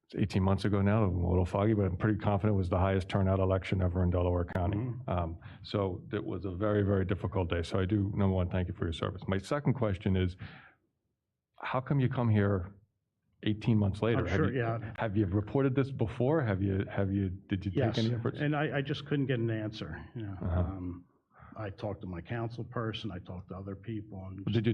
it's 18 months ago now, I'm a little foggy, but I'm pretty confident it was the highest turnout election ever in Delaware County. So it was a very, very difficult day. So I do, number one, thank you for your service. My second question is, how come you come here 18 months later? I'm sure, yeah. Have you reported this before? Did you Yes, take any efforts? and I just couldn't get an answer, you know. Uh-huh. I talked to my council person, I talked to other people, and Did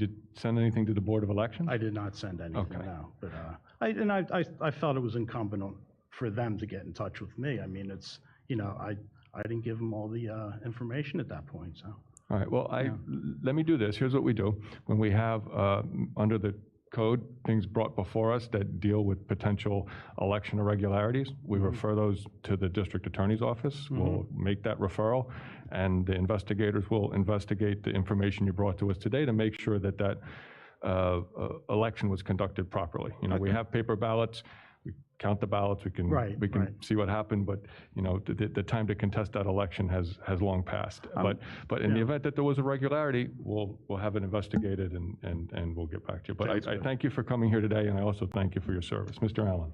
you send anything to the Board of Elections? I did not send anything, Okay. no. But, I felt it was incumbent for them to get in touch with me. I mean, it's, you know, I didn't give them all the information at that point, so. All right, well, let me do this. Here's what we do. When we have, under the code, things brought before us that deal with potential election irregularities, we refer those to the district attorney's office. We'll make that referral, and the investigators will investigate the information you brought to us today to make sure that that election was conducted properly. You know, we have paper ballots, we count the ballots, we can Right. see what happened, but, you know, the time to contest that election has long passed. But in the yeah. event that there was irregularity, we'll have it investigated and we'll get back to you. But Sounds I good. thank you for coming here today, and I also thank you for your service. Mr. Allen?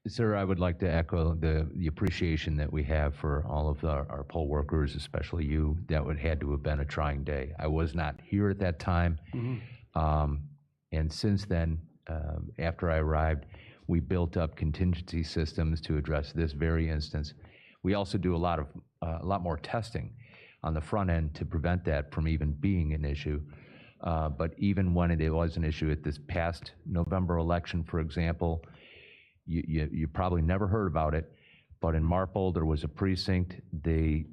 Sir, I would like to echo the appreciation that we have for all of our poll workers, especially you. That had to have been a trying day. I was not here at that time. And since then, after I arrived, we built up contingency systems to address this very instance. We also do a lot more testing on the front end to prevent that from even being an issue. But even when it was an issue at this past November election, for example, you probably never heard about it, but in Marple, there was a precinct. The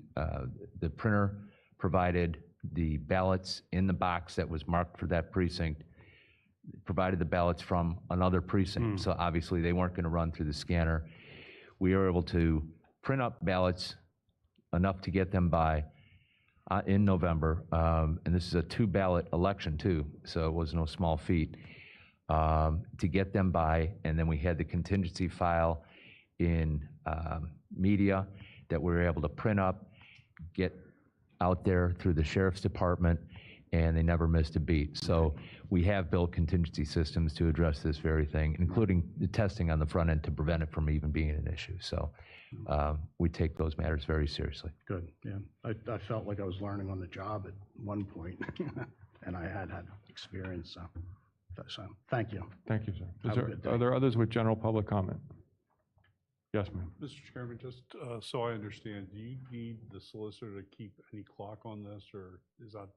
printer provided the ballots in the box that was marked for that precinct, provided the ballots from another precinct. So obviously, they weren't going to run through the scanner. We were able to print up ballots enough to get them by in November. And this is a 2-ballot election, too, so it was no small feat. To get them by, and then we had the contingency file in media that we were able to print up, get out there through the sheriff's department, and they never missed a beat. So we have built contingency systems to address this very thing, including the testing on the front end to prevent it from even being an issue. So we take those matters very seriously. Good, yeah. I felt like I was learning on the job at one point, and I had experience, so thank you. Thank you, sir. Have a good day. Are there others with general public comment? Yes, ma'am. Mr. Chairman, just so I understand, do you need the solicitor to keep any clock on this, or is that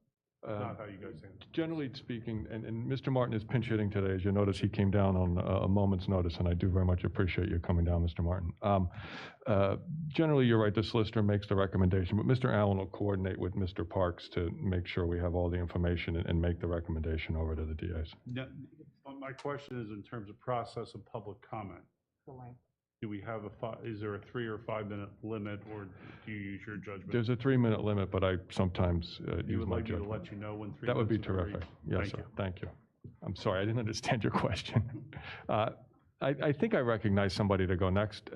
not how you guys handle it? Generally speaking, and Mr. Martin is pinch hitting today, as you notice, he came down on a moment's notice, and I do very much appreciate you coming down, Mr. Martin. Generally, you're right, the solicitor makes the recommendation, but Mr. Allen will coordinate with Mr. Parks to make sure we have all the information and make the recommendation over to the DAs. But my question is in terms of process of public comment. The length. Do we have is there a 3 or 5 minute limit, or do you use your judgment? There's a 3-minute limit, but I sometimes You use would my like me to judgment. let you know when 3 That would be minutes are terrific. reached? Yes, Thank sir. you. Thank you. I'm sorry, I didn't understand your question. I think I recognize somebody to go next.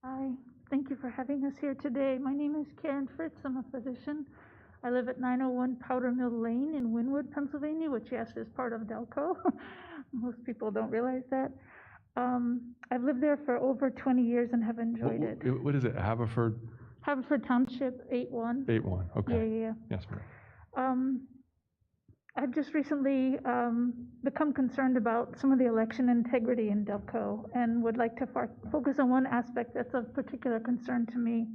Hi, thank you for having us here today. My name is Karen Fritz. I'm a physician. I live at 901 Powder Mill Lane in Wynwood, Pennsylvania, which, yes, is part of Delco. Most people don't realize that. I've lived there for over 20 years and have enjoyed it. What is it, Haverford? Haverford Township, 8-1. 8-1, okay. Yeah. Yes, ma'am. I've just recently become concerned about some of the election integrity in Delco and would like to focus on one aspect that's of particular concern to me.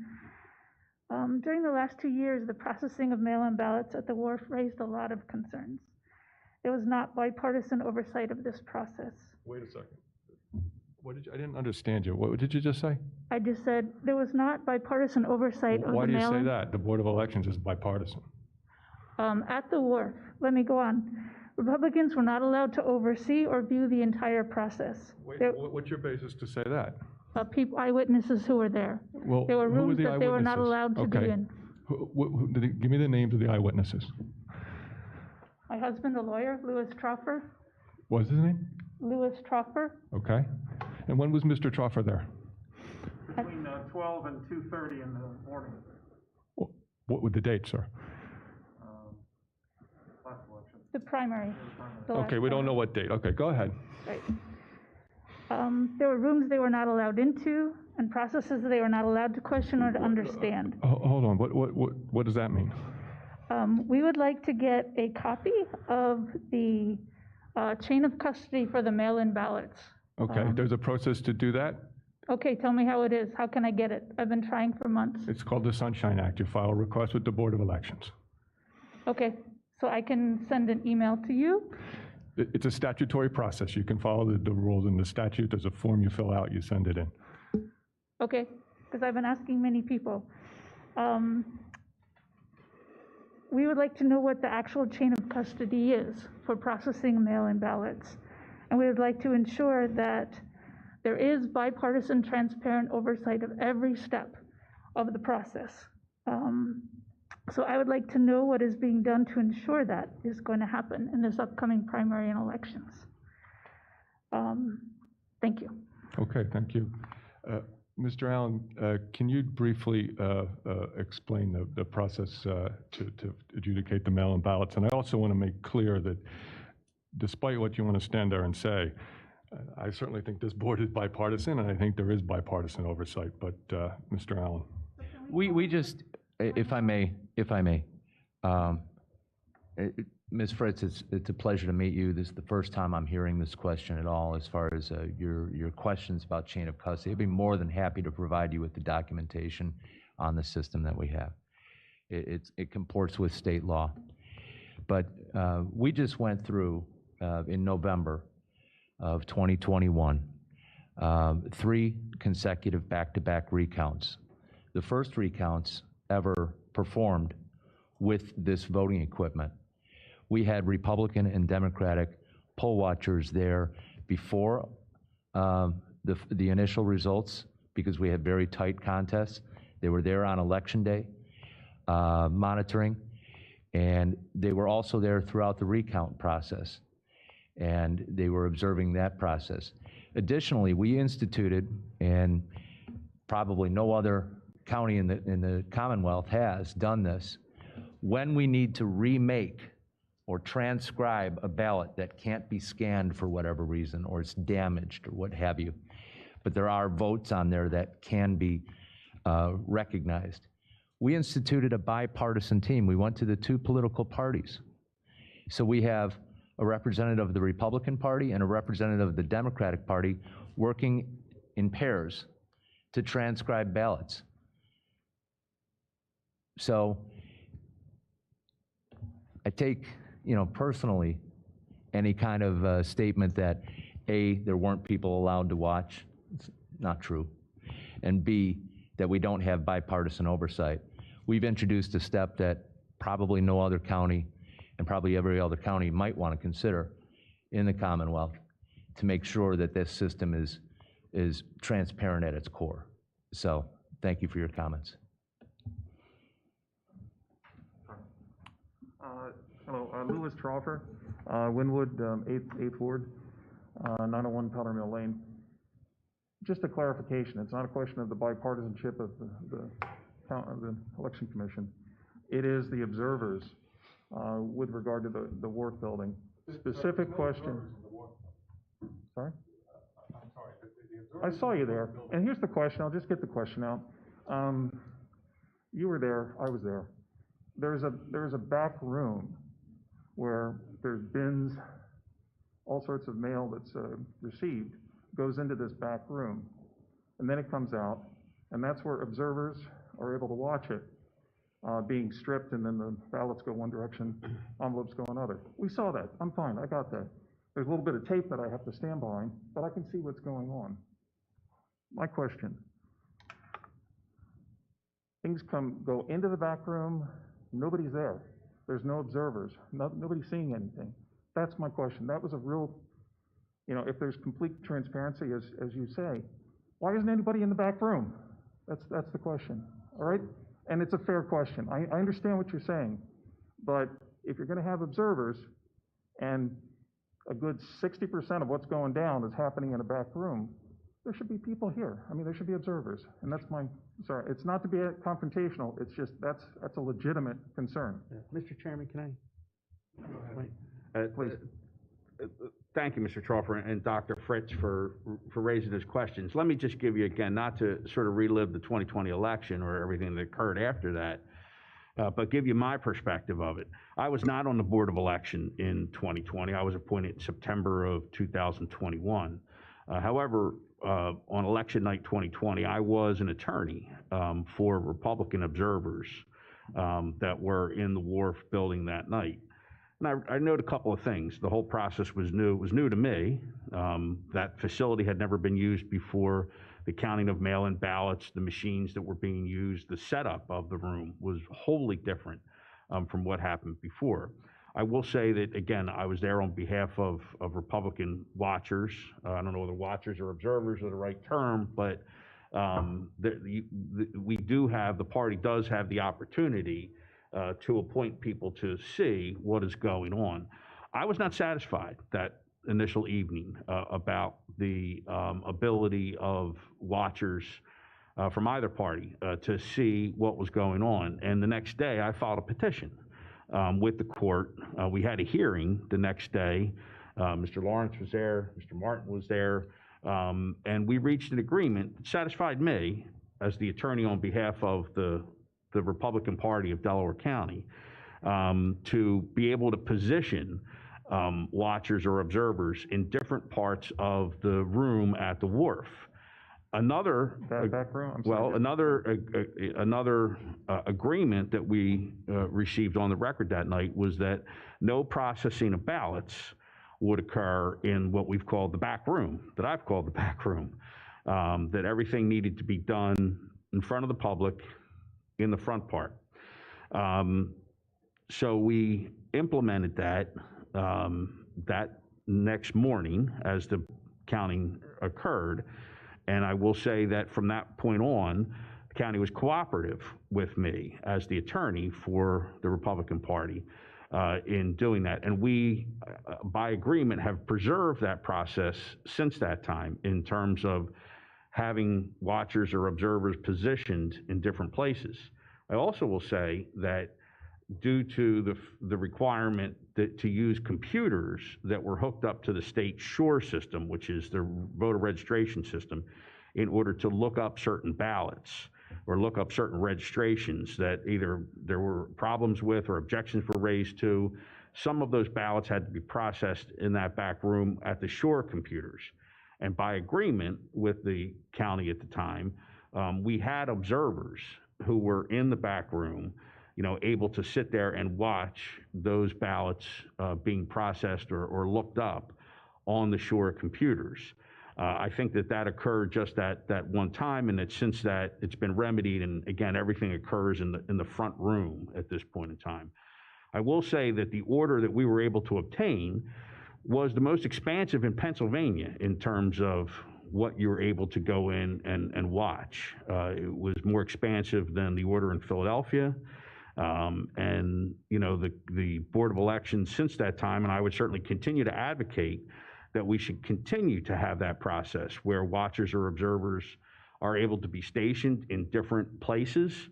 During the last 2 years, the processing of mail-in ballots at the wharf raised a lot of concerns. There was not bipartisan oversight of this process. Wait a second. I didn't understand you. What did you just say? I just said there was not bipartisan oversight of Why the do you say mail-in. that? The Board of Elections is bipartisan. At the wharf, let me go on. Republicans were not allowed to oversee or view the entire process. What's your basis to say that? Eyewitnesses who were there. Well, There were who rooms the that they were not eyewitnesses? allowed to be Okay. in. Give me the names of the eyewitnesses. My husband, a lawyer, Louis Troffer. What was his name? Louis Troffer. Okay. And when was Mr. Troffer there? Between 12 and 2:30 in the morning, What would the date, sir? last election. The primary. the Okay, last we don't one. know what date. Okay, go ahead. Right. There were rooms they were not allowed into and processes they were not allowed to question or to understand. Hold on. What does that mean? We would like to get a copy of the chain of custody for the mail-in ballots. Okay, there's a process to do that. Okay, tell me how it is. How can I get it? I've been trying for months. It's called the Sunshine Act. You file a request with the Board of Elections. Okay, so I can send an email to you? It's a statutory process. You can follow the rules in the statute. There's a form you fill out, you send it in. Okay, because I've been asking many people. We would like to know what the actual chain of custody is for processing mail-in ballots. And we would like to ensure that there is bipartisan, transparent oversight of every step of the process. So I would like to know what is being done to ensure that is going to happen in this upcoming primary and elections. Thank you. Okay, thank you. Mr. Allen, can you briefly explain the process to adjudicate the mail-in ballots? And I also want to make clear that despite what you want to stand there and say, I certainly think this board is bipartisan, and I think there is bipartisan oversight. But Mr. Allen. We just, if I may, Ms. Fritz, it's a pleasure to meet you. This is the first time I'm hearing this question at all as far as your questions about chain of custody. I'd be more than happy to provide you with the documentation on the system that we have. It comports with state law. But we just went through, in November of 2021, 3 consecutive back-to-back recounts. The first recounts ever performed with this voting equipment. We had Republican and Democratic poll watchers there before the initial results because we had very tight contests. They were there on election day monitoring, and they were also there throughout the recount process, and they were observing that process. Additionally, we instituted, and probably no other county in the Commonwealth has done this. When we need to remake or transcribe a ballot that can't be scanned for whatever reason, or it's damaged or what have you, but there are votes on there that can be recognized. We instituted a bipartisan team. We went to the two political parties. So we have a representative of the Republican Party and a representative of the Democratic Party working in pairs to transcribe ballots. So I take, personally, any kind of statement that A, there weren't people allowed to watch, it's not true, and B, that we don't have bipartisan oversight. We've introduced a step that probably no other county and probably every other county might want to consider in the Commonwealth to make sure that this system is transparent at its core. So thank you for your comments. Hello, Louis Troffer, Wynwood, 8th Ward, 901 Powder Mill Lane. Just a clarification, it's not a question of the bipartisanship of the Election Commission. It is the observers with regard to the Wharf building. Specific question. Sorry? I'm sorry. I saw you there. And here's the question. I'll just get the question out. You were there. I was there. There's a back room where there's bins, all sorts of mail that's received goes into this back room, and then it comes out, and that's where observers are able to watch it being stripped, and then the ballots go one direction, envelopes go another. We saw that. I'm fine. I got that. There's a little bit of tape that I have to stand behind, but I can see what's going on. My question: things go into the back room. Nobody's there. There's no observers. Nobody's seeing anything. That's my question. That was a real, if there's complete transparency, as you say, why isn't anybody in the back room? That's the question. All right? And it's a fair question. I understand what you're saying, but if you're going to have observers and a good 60% of what's going down is happening in a back room, there should be people here. I mean, there should be observers. And that's sorry, it's not to be confrontational. It's just, that's a legitimate concern. Mr. Chairman, can I? Please. Thank you, Mr. Troffer and Dr. Fritz for raising those questions. Let me just give you, again, not to sort of relive the 2020 election or everything that occurred after that, but give you my perspective of it. I was not on the Board of Election in 2020. I was appointed in September of 2021. However, on election night 2020, I was an attorney for Republican observers that were in the Wharf building that night. And I note a couple of things. The whole process was new. It was new to me. That facility had never been used before. The counting of mail-in ballots, the machines that were being used, the setup of the room was wholly different from what happened before. I will say that, again, I was there on behalf of Republican watchers. I don't know whether watchers or observers are the right term, but the party does have the opportunity to appoint people to see what is going on. I was not satisfied that initial evening about the ability of watchers from either party to see what was going on. And the next day, I filed a petition with the court. We had a hearing the next day. Mr. Lawrence was there, Mr. Martin was there, and we reached an agreement that satisfied me as the attorney on behalf of the Republican Party of Delaware County to be able to position watchers or observers in different parts of the room at the Wharf. Another back room? Another agreement that we received on the record that night was that no processing of ballots would occur in what we've called the back room, that I've called the back room, that everything needed to be done in front of the public in the front part. So we implemented that that next morning as the counting occurred. And I will say that from that point on, the county was cooperative with me as the attorney for the Republican Party in doing that. And we, by agreement, have preserved that process since that time in terms of having watchers or observers positioned in different places. I also will say that due to the requirement to use computers that were hooked up to the state SURE system, which is the voter registration system, in order to look up certain ballots or look up certain registrations that either there were problems with or objections were raised to, some of those ballots had to be processed in that back room at the SURE computers. And by agreement with the county at the time, we had observers who were in the back room, able to sit there and watch those ballots being processed or looked up on the SURE computers. I think that occurred just that one time, and that since that it's been remedied, and again, everything occurs in the front room at this point in time. I will say that the order that we were able to obtain was the most expansive in Pennsylvania in terms of what you were able to go in and watch. It was more expansive than the order in Philadelphia. And the Board of Elections since that time, and I would certainly continue to advocate that we should continue to have that process where watchers or observers are able to be stationed in different places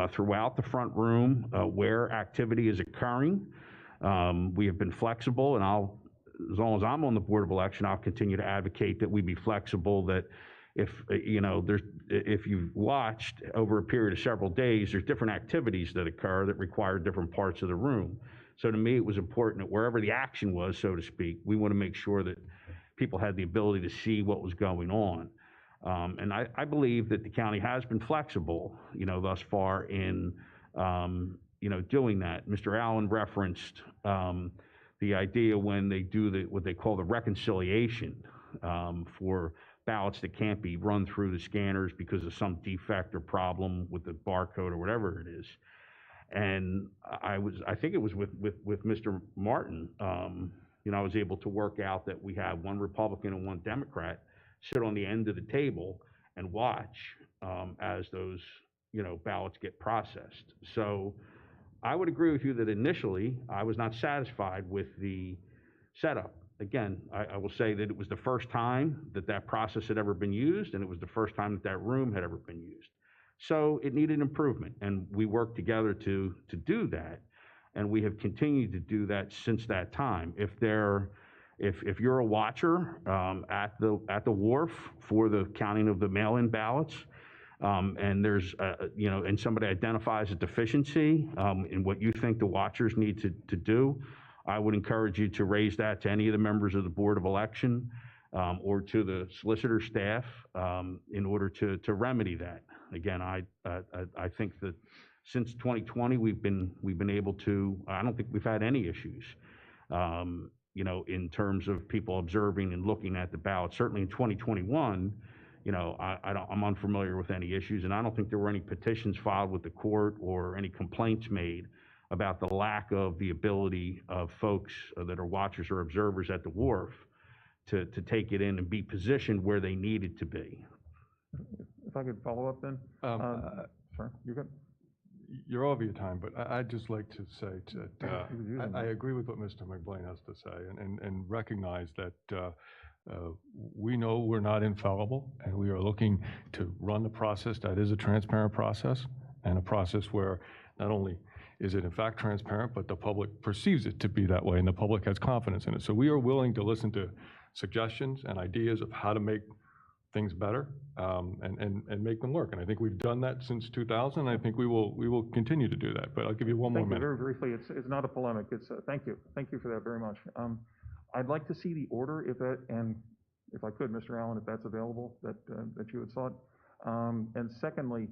throughout the front room where activity is occurring. We have been flexible, and as long as I'm on the Board of Election, I'll continue to advocate that we be flexible, that if you've watched over a period of several days, there's different activities that occur that require different parts of the room. So to me, it was important that wherever the action was, so to speak, we want to make sure that people had the ability to see what was going on. And I believe that the county has been flexible, thus far in, doing that. Mr. Allen referenced the idea when they do what they call the reconciliation for ballots that can't be run through the scanners because of some defect or problem with the barcode or whatever it is. And I think it was with Mr. Martin, I was able to work out that we have one Republican and one Democrat sit on the end of the table and watch as those, ballots get processed. So I would agree with you that initially I was not satisfied with the setup. Again, I will say that it was the first time that process had ever been used, and it was the first time that room had ever been used. So it needed improvement, and we worked together to do that, and we have continued to do that since that time. If you're a watcher at the wharf for the counting of the mail-in ballots, and there's and somebody identifies a deficiency in what you think the watchers need to do, I would encourage you to raise that to any of the members of the Board of Election or to the solicitor staff in order to remedy that. Again, I think that since 2020 we've been able to. I don't think we've had any issues, in terms of people observing and looking at the ballot. Certainly in 2021, I'm unfamiliar with any issues, and I don't think there were any petitions filed with the court or any complaints made about the lack of the ability of folks that are watchers or observers at the wharf to take it in and be positioned where they needed to be. If I could follow up then? Sorry, you're good. You're over your time, but I'd just like to say that I agree with what Mr. McBlain has to say and recognize that we know we're not infallible, and we are looking to run the process that is a transparent process, and a process where not only is it in fact transparent, but the public perceives it to be that way, and the public has confidence in it. So we are willing to listen to suggestions and ideas of how to make things better and make them work. And I think we've done that since 2000. I think we will continue to do that. But I'll give you one more minute. Very briefly, it's not a polemic. It's thank you for that very much. I'd like to see the order, if I could, Mr. Allen, if that's available, that you had sought. And secondly,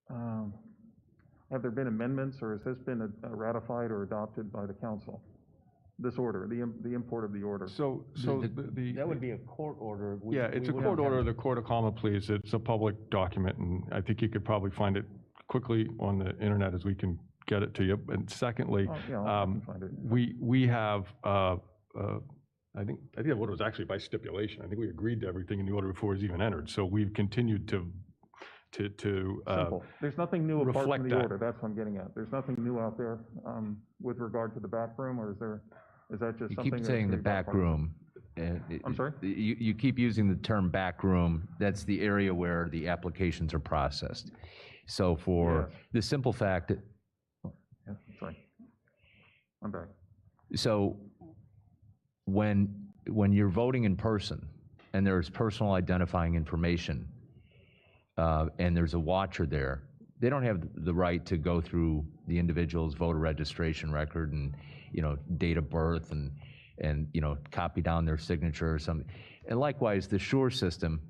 have there been amendments, or has this been ratified or adopted by the council? This order, the import of the order. So that would be a court order. It's a court order of the Court of Common Pleas. It's a public document, and I think you could probably find it quickly on the internet as we can get it to you. And secondly, we have, I think the order was actually by stipulation. I think we agreed to everything in the order before it was even entered. So we've continued to simple. There's nothing new apart from the order. That's what I'm getting at. There's nothing new out there with regard to the back room, or is that just something? You keep saying the back room. I'm sorry? You keep using the term back room. That's the area where the applications are processed. So for Yes. the simple fact that, Yeah, sorry. I'm back. so when you're voting in person and there's personal identifying information, and there's a watcher there, they don't have the right to go through the individual's voter registration record and, date of birth and copy down their signature or something. And likewise, the Shure system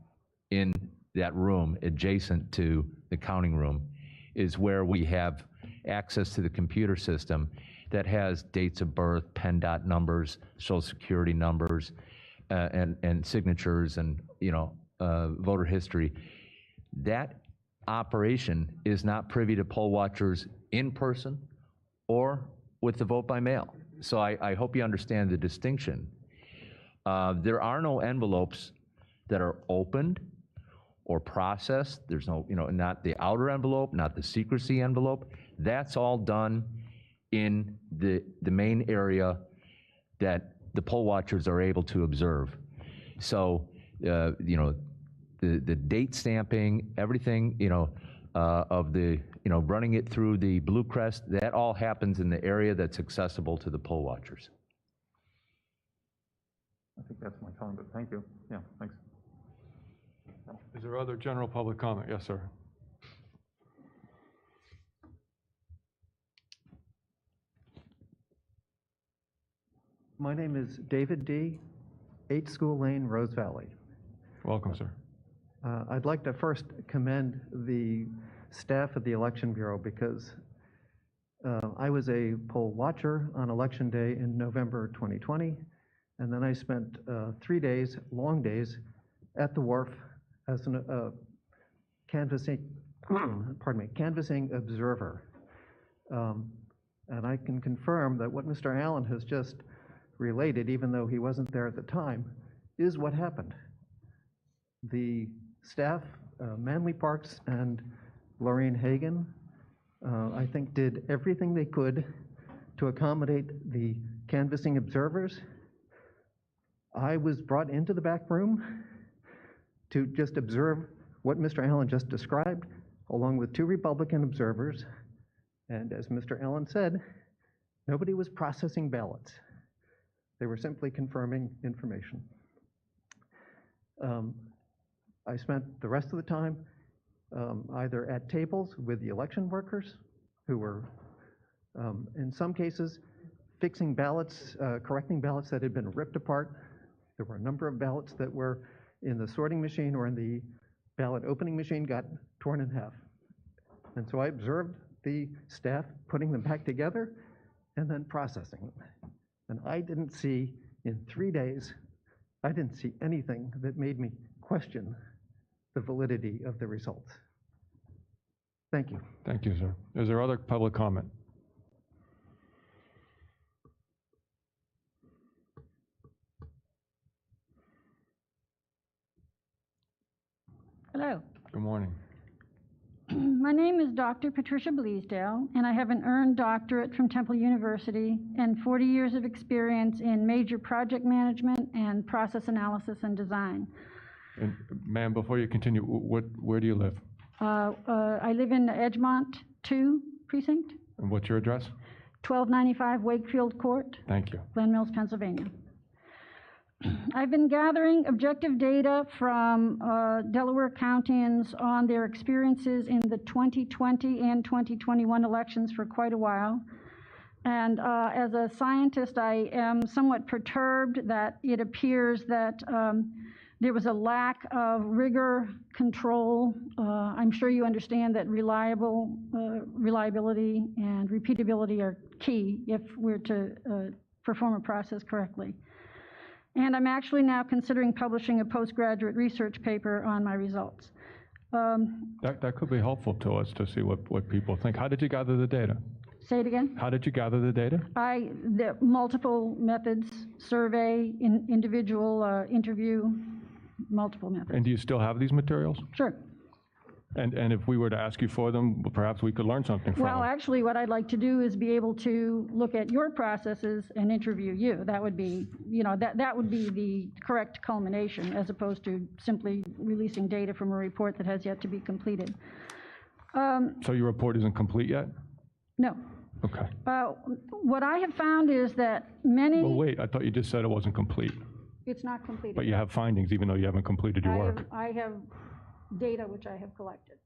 in that room adjacent to the counting room is where we have access to the computer system that has dates of birth, PennDOT numbers, social security numbers, and signatures and, voter history. That operation is not privy to poll watchers in person or with the vote by mail. So I hope you understand the distinction. There are no envelopes that are opened or processed. There's no, not the outer envelope, not the secrecy envelope. That's all done in the main area that the poll watchers are able to observe. So, the date stamping, everything, of the, running it through the Blue Crest, that all happens in the area that's accessible to the poll watchers. I think that's my time, but thank you. Yeah, thanks. Is there other general public comment? Yes, sir. My name is David D., 8 School Lane, Rose Valley. Welcome, sir. I'd like to first commend the staff of the Election Bureau because I was a poll watcher on Election Day in November 2020, and then I spent 3 days, long days, at the wharf as a canvassing observer. And I can confirm that what Mr. Allen has just related, even though he wasn't there at the time, is what happened. The staff, Manley Parks and Lorraine Hagan, I think did everything they could to accommodate the canvassing observers. I was brought into the back room to just observe what Mr. Allen just described, along with 2 Republican observers. And as Mr. Allen said, nobody was processing ballots. They were simply confirming information. I spent the rest of the time either at tables with the election workers who were, in some cases, fixing ballots, correcting ballots that had been ripped apart. There were a number of ballots that were in the sorting machine or in the ballot opening machine got torn in half. And so I observed the staff putting them back together and then processing them. And I didn't see, in 3 days, I didn't see anything that made me question the validity of the results. Thank you. Thank you, sir. Is there other public comment? Hello. Good morning. My name is Dr. Patricia Bleasdale, and I have an earned doctorate from Temple University and 40 years of experience in major project management and process analysis and design. And ma'am, before you continue, where do you live? I live in Edgemont 2 precinct, And what's your address? 1295 Wakefield Court, Thank you. Glen Mills, Pennsylvania. I've been gathering objective data from Delaware counties on their experiences in the 2020 and 2021 elections for quite a while. And as a scientist, I am somewhat perturbed that it appears that there was a lack of rigor control. I'm sure you understand that reliability and repeatability are key if we're to perform a process correctly. And I'm actually now considering publishing a postgraduate research paper on my results. That could be helpful to us to see what people think. How did you gather the data? Say it again? How did you gather the data? The multiple methods, survey, individual interview, multiple methods. And do you still have these materials? Sure. And if we were to ask you for them, perhaps we could learn something from Well, them. actually, what I'd like to do is be able to look at your processes and interview you. That would be, that would be the correct culmination, as opposed to simply releasing data from a report that has yet to be completed. So your report isn't complete yet? No. Okay. What I have found is that many... Well, wait, I thought you just said it wasn't complete. It's not completed. But you have findings, even though you haven't completed your work. I have data which I have collected.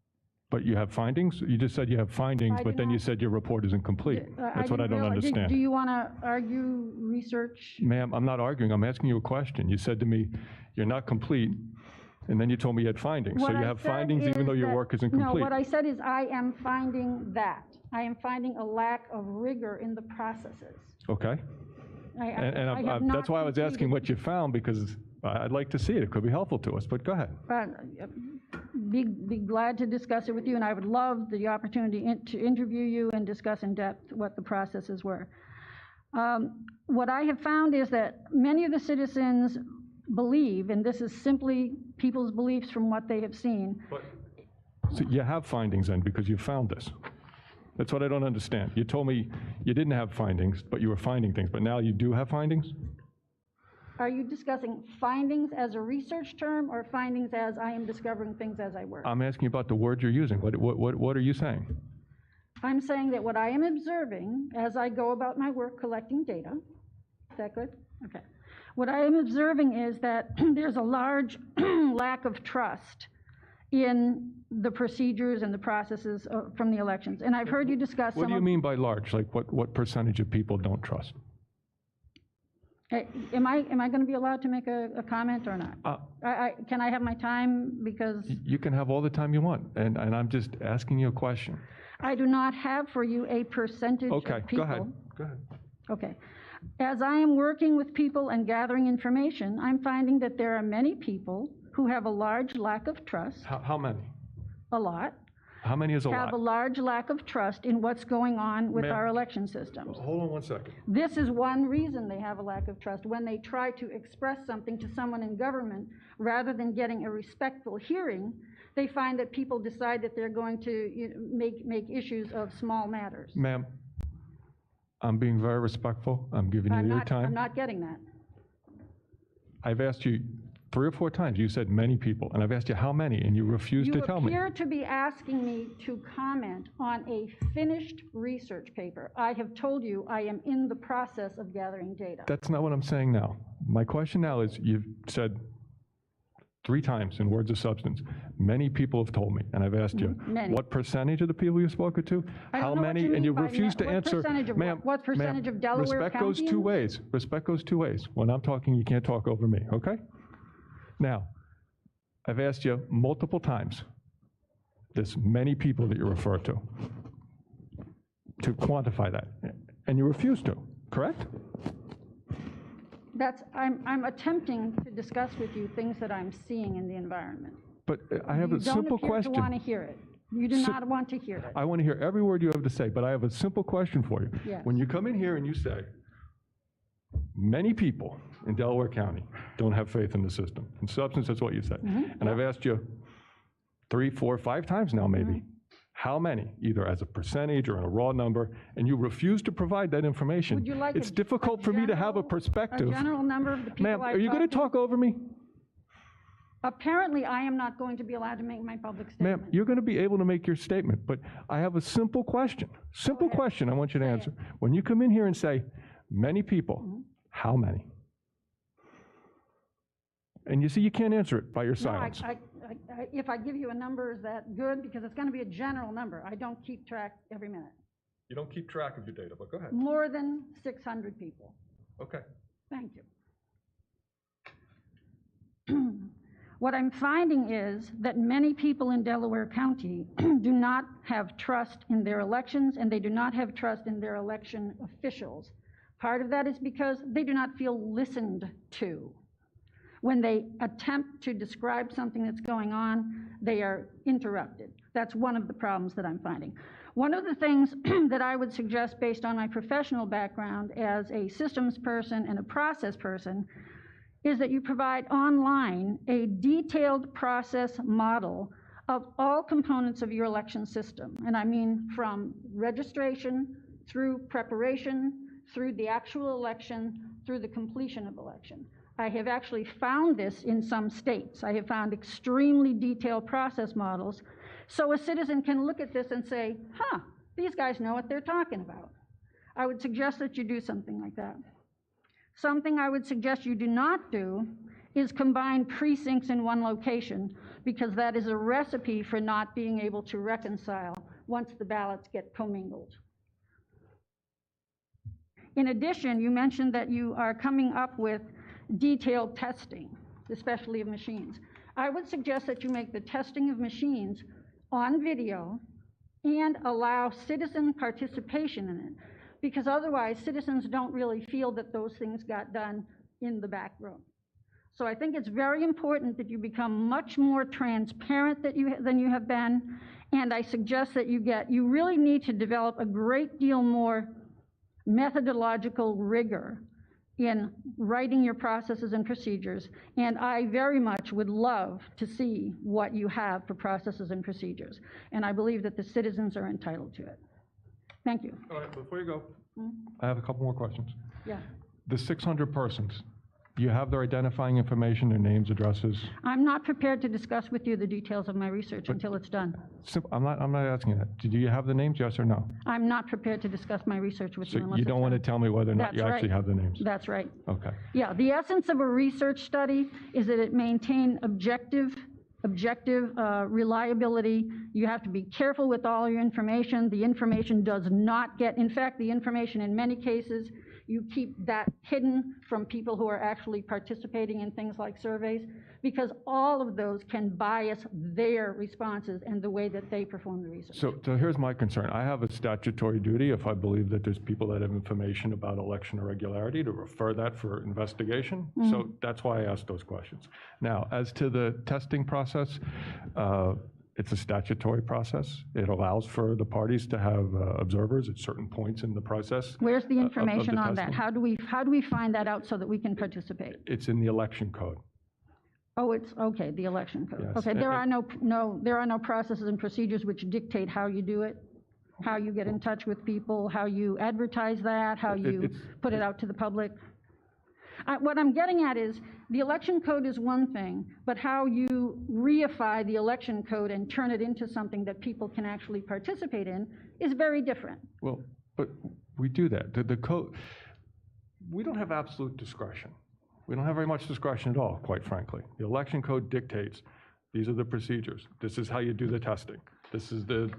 But you have findings? You just said you have findings, I but do then you not. said your report isn't complete. That's what I don't understand. Do you want to argue research? Ma'am, I'm not arguing, I'm asking you a question. You said to me, you're not complete, and then you told me you had findings. So What you I have said findings even is though your that- work isn't No, complete. what I said is I am finding that. I am finding a lack of rigor in the processes. Okay? And have not that's why I was asking what you found, because I'd like to see it. It could be helpful to us, but go ahead. Be glad to discuss it with you, and I would love the opportunity to interview you and discuss in depth what the processes were. What I have found is that many of the citizens believe, and this is simply people's beliefs from what they have seen. So you have findings then, because you found this. That's what I don't understand. You told me you didn't have findings, but you were finding things, but now you do have findings? Are you discussing findings as a research term, or findings as I am discovering things as I work? I'm asking you about the words you're using. What are you saying? I'm saying that what I am observing as I go about my work collecting data, is that good? Okay. What I am observing is that there's a large lack of trust in the procedures and the processes from the elections. And I've heard you discuss some What do you mean by large? Like what percentage of people don't trust? Am I going to be allowed to make a comment or not? Can I have my time, because You can have all the time you want, and I'm just asking you a question. I do not have for you a percentage Okay, of people. go ahead. Go ahead. Okay. As I am working with people and gathering information, I'm finding that there are many people who have a large lack of trust. How many? A lot. How many is a Have a lot? large lack of trust in what's going on with Ma'am. our election systems. Hold on one second. This is one reason they have a lack of trust. When they try to express something to someone in government, rather than getting a respectful hearing, they find that people decide that they're going to make issues of small matters. Ma'am, I'm being very respectful. I'm giving you your time. I'm not getting that. I've asked you 3 or 4 times. You said many people, and I've asked you how many, and you refused to tell me. You appear to be asking me to comment on a finished research paper. I have told you I am in the process of gathering data. That's not what I'm saying now. My question now is, you've said 3 times in words of substance, many people have told me, and I've asked you, Many. what percentage of the people you've spoken to? I don't How know what many? you And you mean by refuse to what answer. percentage of what? Ma'am, What percentage ma'am, of Delaware respect goes 2 Countyans? ways. Respect goes 2 ways. When I'm talking, you can't talk over me, okay? Now, I've asked you multiple times, this many people that you refer to quantify that, and you refuse to, correct? I'm attempting to discuss with you things that I'm seeing in the environment. But I have a simple You don't appear question. to want to hear it. You do not want to hear it. I want to hear every word you have to say, but I have a simple question for you. Yes. When you come in here and you say, many people in Delaware County don't have faith in the system. In substance, that's what you said. Mm-hmm. And I've asked you 3, 4, 5 times now, maybe, Mm-hmm. how many, either as a percentage or in a raw number, and you refuse to provide that information. Would you like It's difficult for me to have a perspective. A general number of the people Ma'am, I've are you going to talked talk over me? Apparently, I am not going to be allowed to make my public statement. Ma'am, you're going to be able to make your statement, but I have a simple question. Simple question I want you to answer. When you come in here and say, many people, Mm-hmm. how many? And you see, you can't answer it by your No, silence. if I give you a number, is that good? Because it's going to be a general number. I don't keep track every minute. You don't keep track of your data, but go ahead. More than 600 people. Okay. Thank you. What I'm finding is that many people in Delaware County do not have trust in their elections, and they do not have trust in their election officials. Part of that is because they do not feel listened to. When they attempt to describe something that's going on, they are interrupted. That's one of the problems that I'm finding. One of the things that I would suggest, based on my professional background as a systems person and a process person, is that you provide online a detailed process model of all components of your election system. And I mean from registration, through preparation, through the actual election, through the completion of election. I have actually found this in some states. I have found extremely detailed process models, so a citizen can look at this and say, huh, these guys know what they're talking about. I would suggest that you do something like that. Something I would suggest you do not do is combine precincts in one location, because that is a recipe for not being able to reconcile once the ballots get commingled. In addition, you mentioned that you are coming up with detailed testing, especially of machines. I would suggest that you make the testing of machines on video and allow citizen participation in it, because otherwise citizens don't really feel that those things got done in the back room. So I think it's very important that you become much more transparent than you have been, and I suggest that you really need to develop a great deal more methodological rigor in writing your processes and procedures, and I very much would love to see what you have for processes and procedures, and I believe that the citizens are entitled to it. Thank you. All right, before you go, I have a couple more questions. Yeah. The 600 persons, do you have their identifying information, their names, addresses? I'm not prepared to discuss with you the details of my research until it's done. I'm not asking that. Do you have the names, yes or no? I'm not prepared to discuss my research with you So unless you it's don't want to done. tell me whether or not That's you actually right. have the names? That's right. Okay. Yeah, the essence of a research study is that it maintain objective reliability. You have to be careful with all your information. The information does not get, in fact, the information in many cases, you keep that hidden from people who are actually participating in things like surveys, because all of those can bias their responses and the way that they perform the research. So here's my concern. I have a statutory duty, if I believe that there's people that have information about election irregularity, to refer that for investigation. So that's why I asked those questions. Now, as to the testing process, it's a statutory process. It allows for the parties to have observers at certain points in the process. Where's the of information the on that? testing. How do we find that out so that we can participate? It's in the election code. Oh, it's, okay, the election code. Yes, Okay, there are no processes and procedures which dictate how you do it, how you get in touch with people, how you advertise that, how you put it out to the public. What I'm getting at is, the election code is one thing, but how you reify the election code and turn it into something that people can actually participate in is very different. Well, but we do that. The code, we don't have absolute discretion. We don't have very much discretion at all, quite frankly. The election code dictates, these are the procedures. This is how you do the testing. This is the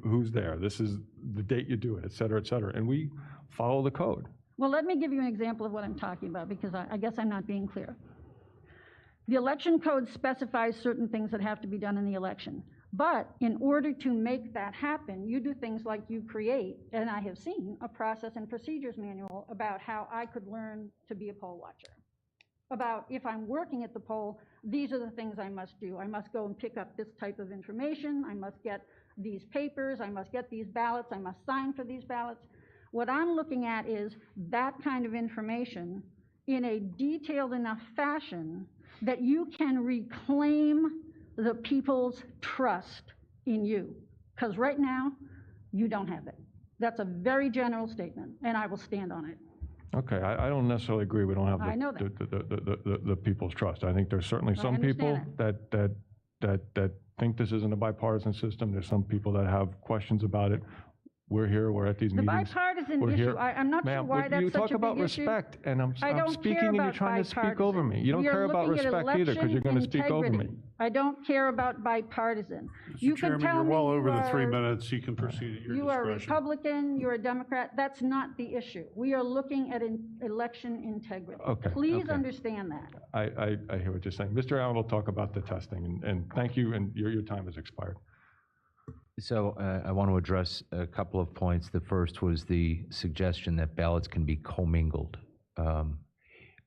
who's there. This is the date you do it, et cetera, and we follow the code. Well, let me give you an example of what I'm talking about, because I guess I'm not being clear. The election code specifies certain things that have to be done in the election. But in order to make that happen, you do things like you create, and I have seen, a process and procedures manual about how I could learn to be a poll watcher. About if I'm working at the poll, these are the things I must do. I must go and pick up this type of information. I must get these papers. I must get these ballots. I must sign for these ballots. What I'm looking at is that kind of information in a detailed enough fashion that you can reclaim the people's trust in you. Because right now, you don't have it. That's a very general statement, and I will stand on it. Okay, I don't necessarily agree we don't have I know the people's trust. I think there's certainly some people that think this isn't a bipartisan system. There's some people that have questions about it. We're here, we're at these The meetings. bipartisan we're issue, here. I'm not sure Ma'am, why that's you such talk a about big issue. respect, and I'm I don't speaking care and you're about trying to speak over me. You don't We are care about looking at respect either, because you're going to election speak over me. integrity. I don't care about bipartisan. You can Chairman, tell you're me well over you the 3 are- minutes. You can proceed at your You are discretion. Republican, you're a Democrat, that's not the issue. We are looking at election integrity. Okay, Please okay. understand that. I hear what you're saying. Mr. Allen will talk about the testing, and thank you, and your time has expired. So I want to address a couple of points. The first was the suggestion that ballots can be commingled. I'm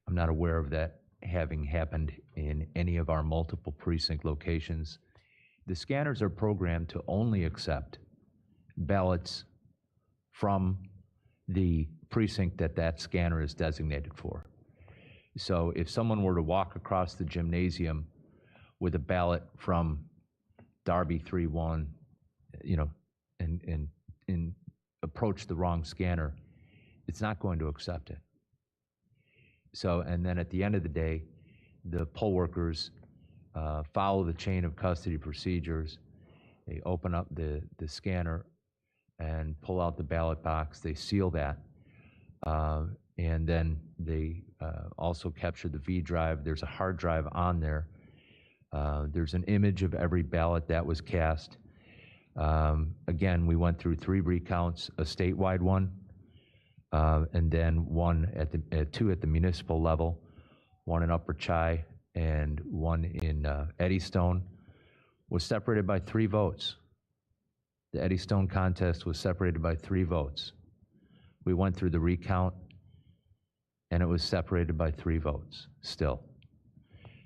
not aware of that having happened in any of our multiple precinct locations. The scanners are programmed to only accept ballots from the precinct that scanner is designated for. So if someone were to walk across the gymnasium with a ballot from Darby 3-1, you know, and approach the wrong scanner, it's not going to accept it. So, and then at the end of the day, the poll workers follow the chain of custody procedures. They open up the scanner and pull out the ballot box. They seal that. And then they also capture the V drive. There's a hard drive on there. There's an image of every ballot that was cast. Again, we went through 3 recounts, a statewide one, and then two at the municipal level, one in Upper Chi and one in Eddystone, was separated by 3 votes. The Eddystone contest was separated by 3 votes. We went through the recount, and it was separated by 3 votes still.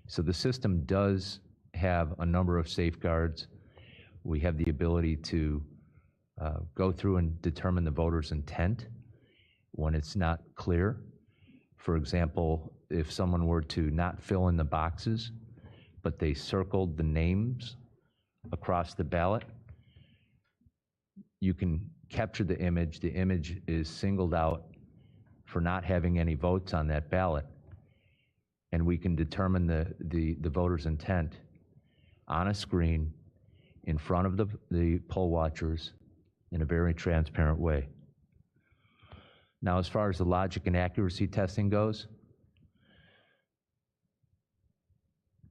So the system does have a number of safeguards. We have the ability to go through and determine the voter's intent when it's not clear. For example, if someone were to not fill in the boxes, but they circled the names across the ballot, you can capture the image. The image is singled out for not having any votes on that ballot, and we can determine the voter's intent on a screen in front of the poll watchers in a very transparent way. Now, as far as the logic and accuracy testing goes,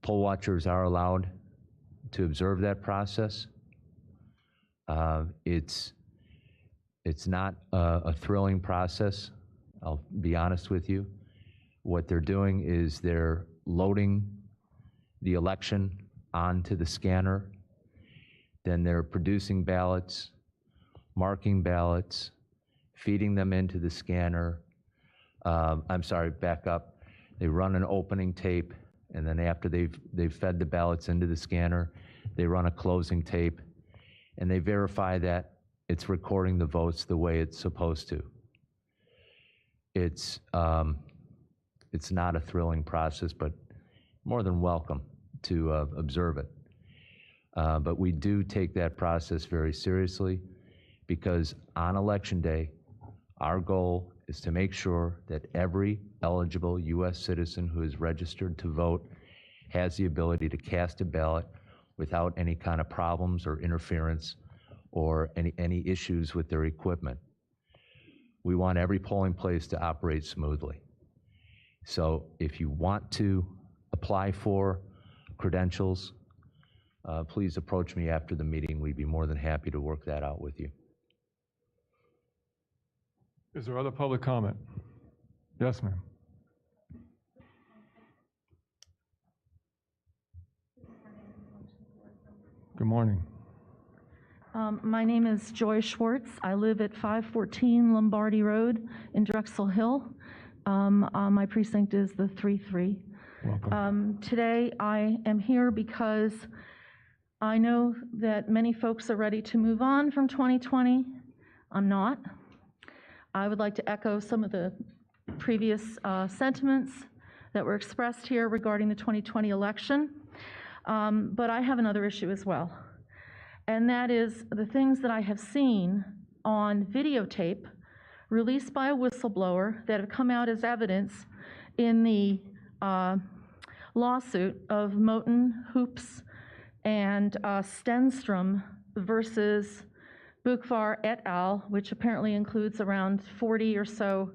poll watchers are allowed to observe that process. It's not a thrilling process, I'll be honest with you. What they're doing is they're loading the election onto the scanner, then they're producing ballots, marking ballots, feeding them into the scanner. I'm sorry, back up. They run an opening tape, and then after they've fed the ballots into the scanner, they run a closing tape, and they verify that it's recording the votes the way it's supposed to. It's not a thrilling process, but more than welcome to observe it. But we do take that process very seriously, because on Election Day, our goal is to make sure that every eligible U.S. citizen who is registered to vote has the ability to cast a ballot without any kind of problems or interference or any issues with their equipment. We want every polling place to operate smoothly. So if you want to apply for credentials, please approach me after the meeting. We'd be more than happy to work that out with you. Is there other public comment? Yes, ma'am. Good morning. My name is Joy Schwartz. I live at 514 Lombardi Road in Drexel Hill. My precinct is the 3-3. Welcome. Today I am here because I know that many folks are ready to move on from 2020. I'm not. I would like to echo some of the previous sentiments that were expressed here regarding the 2020 election, but I have another issue as well, and that is the things that I have seen on videotape released by a whistleblower that have come out as evidence in the lawsuit of Moten, Hoops, and Stenstrom versus Bukvar et al., which apparently includes around 40 or so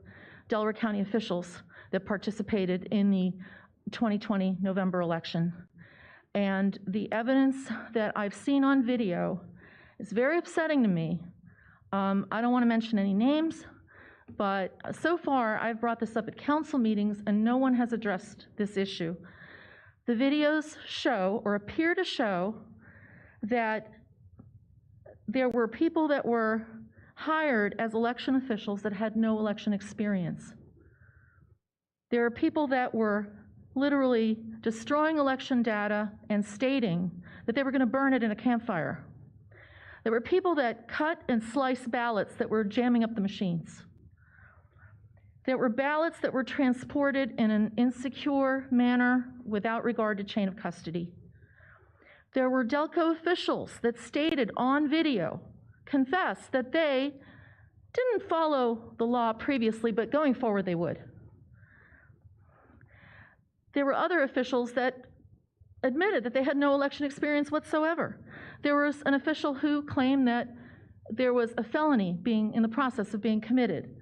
Delaware County officials that participated in the 2020 November election. And the evidence that I've seen on video is very upsetting to me. I don't want to mention any names, but so far I've brought this up at council meetings and no one has addressed this issue. The videos show, or appear to show, that there were people that were hired as election officials that had no election experience. There are people that were literally destroying election data and stating that they were going to burn it in a campfire. There were people that cut and sliced ballots that were jamming up the machines. There were ballots that were transported in an insecure manner without regard to chain of custody. there were Delco officials that stated on video, confessed that they didn't follow the law previously, but going forward they would. There were other officials that admitted that they had no election experience whatsoever. There was an official who claimed that there was a felony being in the process of being committed.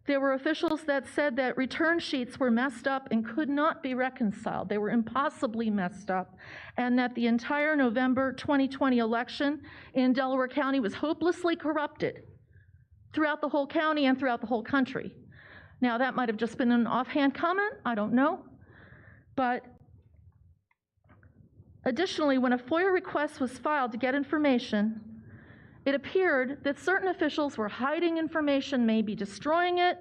There were officials that said that return sheets were messed up and could not be reconciled. They were impossibly messed up, and that the entire November 2020 election in Delaware County was hopelessly corrupted throughout the whole county and throughout the whole country. Now, that might have just been an offhand comment, I don't know. But additionally, when a FOIA request was filed to get information, it appeared that certain officials were hiding information, maybe destroying it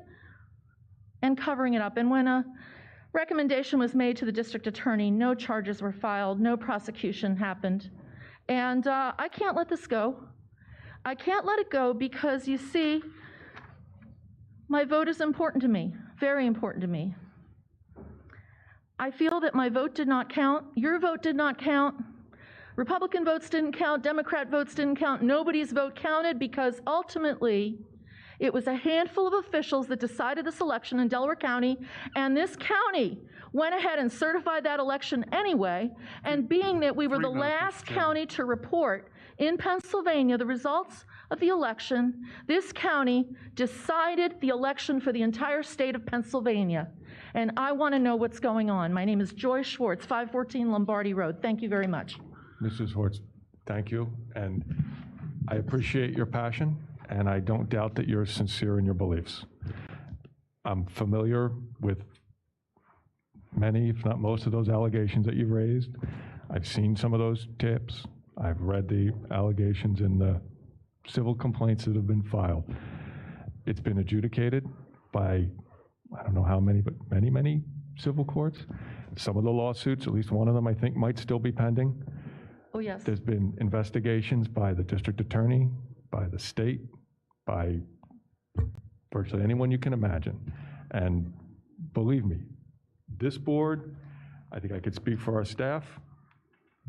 and covering it up. And when a recommendation was made to the district attorney, no charges were filed, no prosecution happened. And I can't let this go. I can't let it go because, you see, my vote is important to me, very important to me. I feel that my vote did not count, your vote did not count, Republican votes didn't count, Democrat votes didn't count, nobody's vote counted, because ultimately it was a handful of officials that decided this election in Delaware County, and this county went ahead and certified that election anyway, and being that we were the last county to report in Pennsylvania the results of the election, this county decided the election for the entire state of Pennsylvania. And I want to know what's going on. My name is Joy Schwartz, 514 Lombardi Road. Thank you very much. Mrs. Schwartz, thank you, and I appreciate your passion, and I don't doubt that you're sincere in your beliefs. I'm familiar with many, if not most, of those allegations that you've raised. I've seen some of those tips. I've read the allegations in the civil complaints that have been filed. It's been adjudicated by, I don't know how many, but many, many civil courts. Some of the lawsuits, at least one of them, I think, might still be pending. Oh, yes. There's been investigations by the district attorney, by the state, by virtually anyone you can imagine. And believe me, this board, I think I could speak for our staff,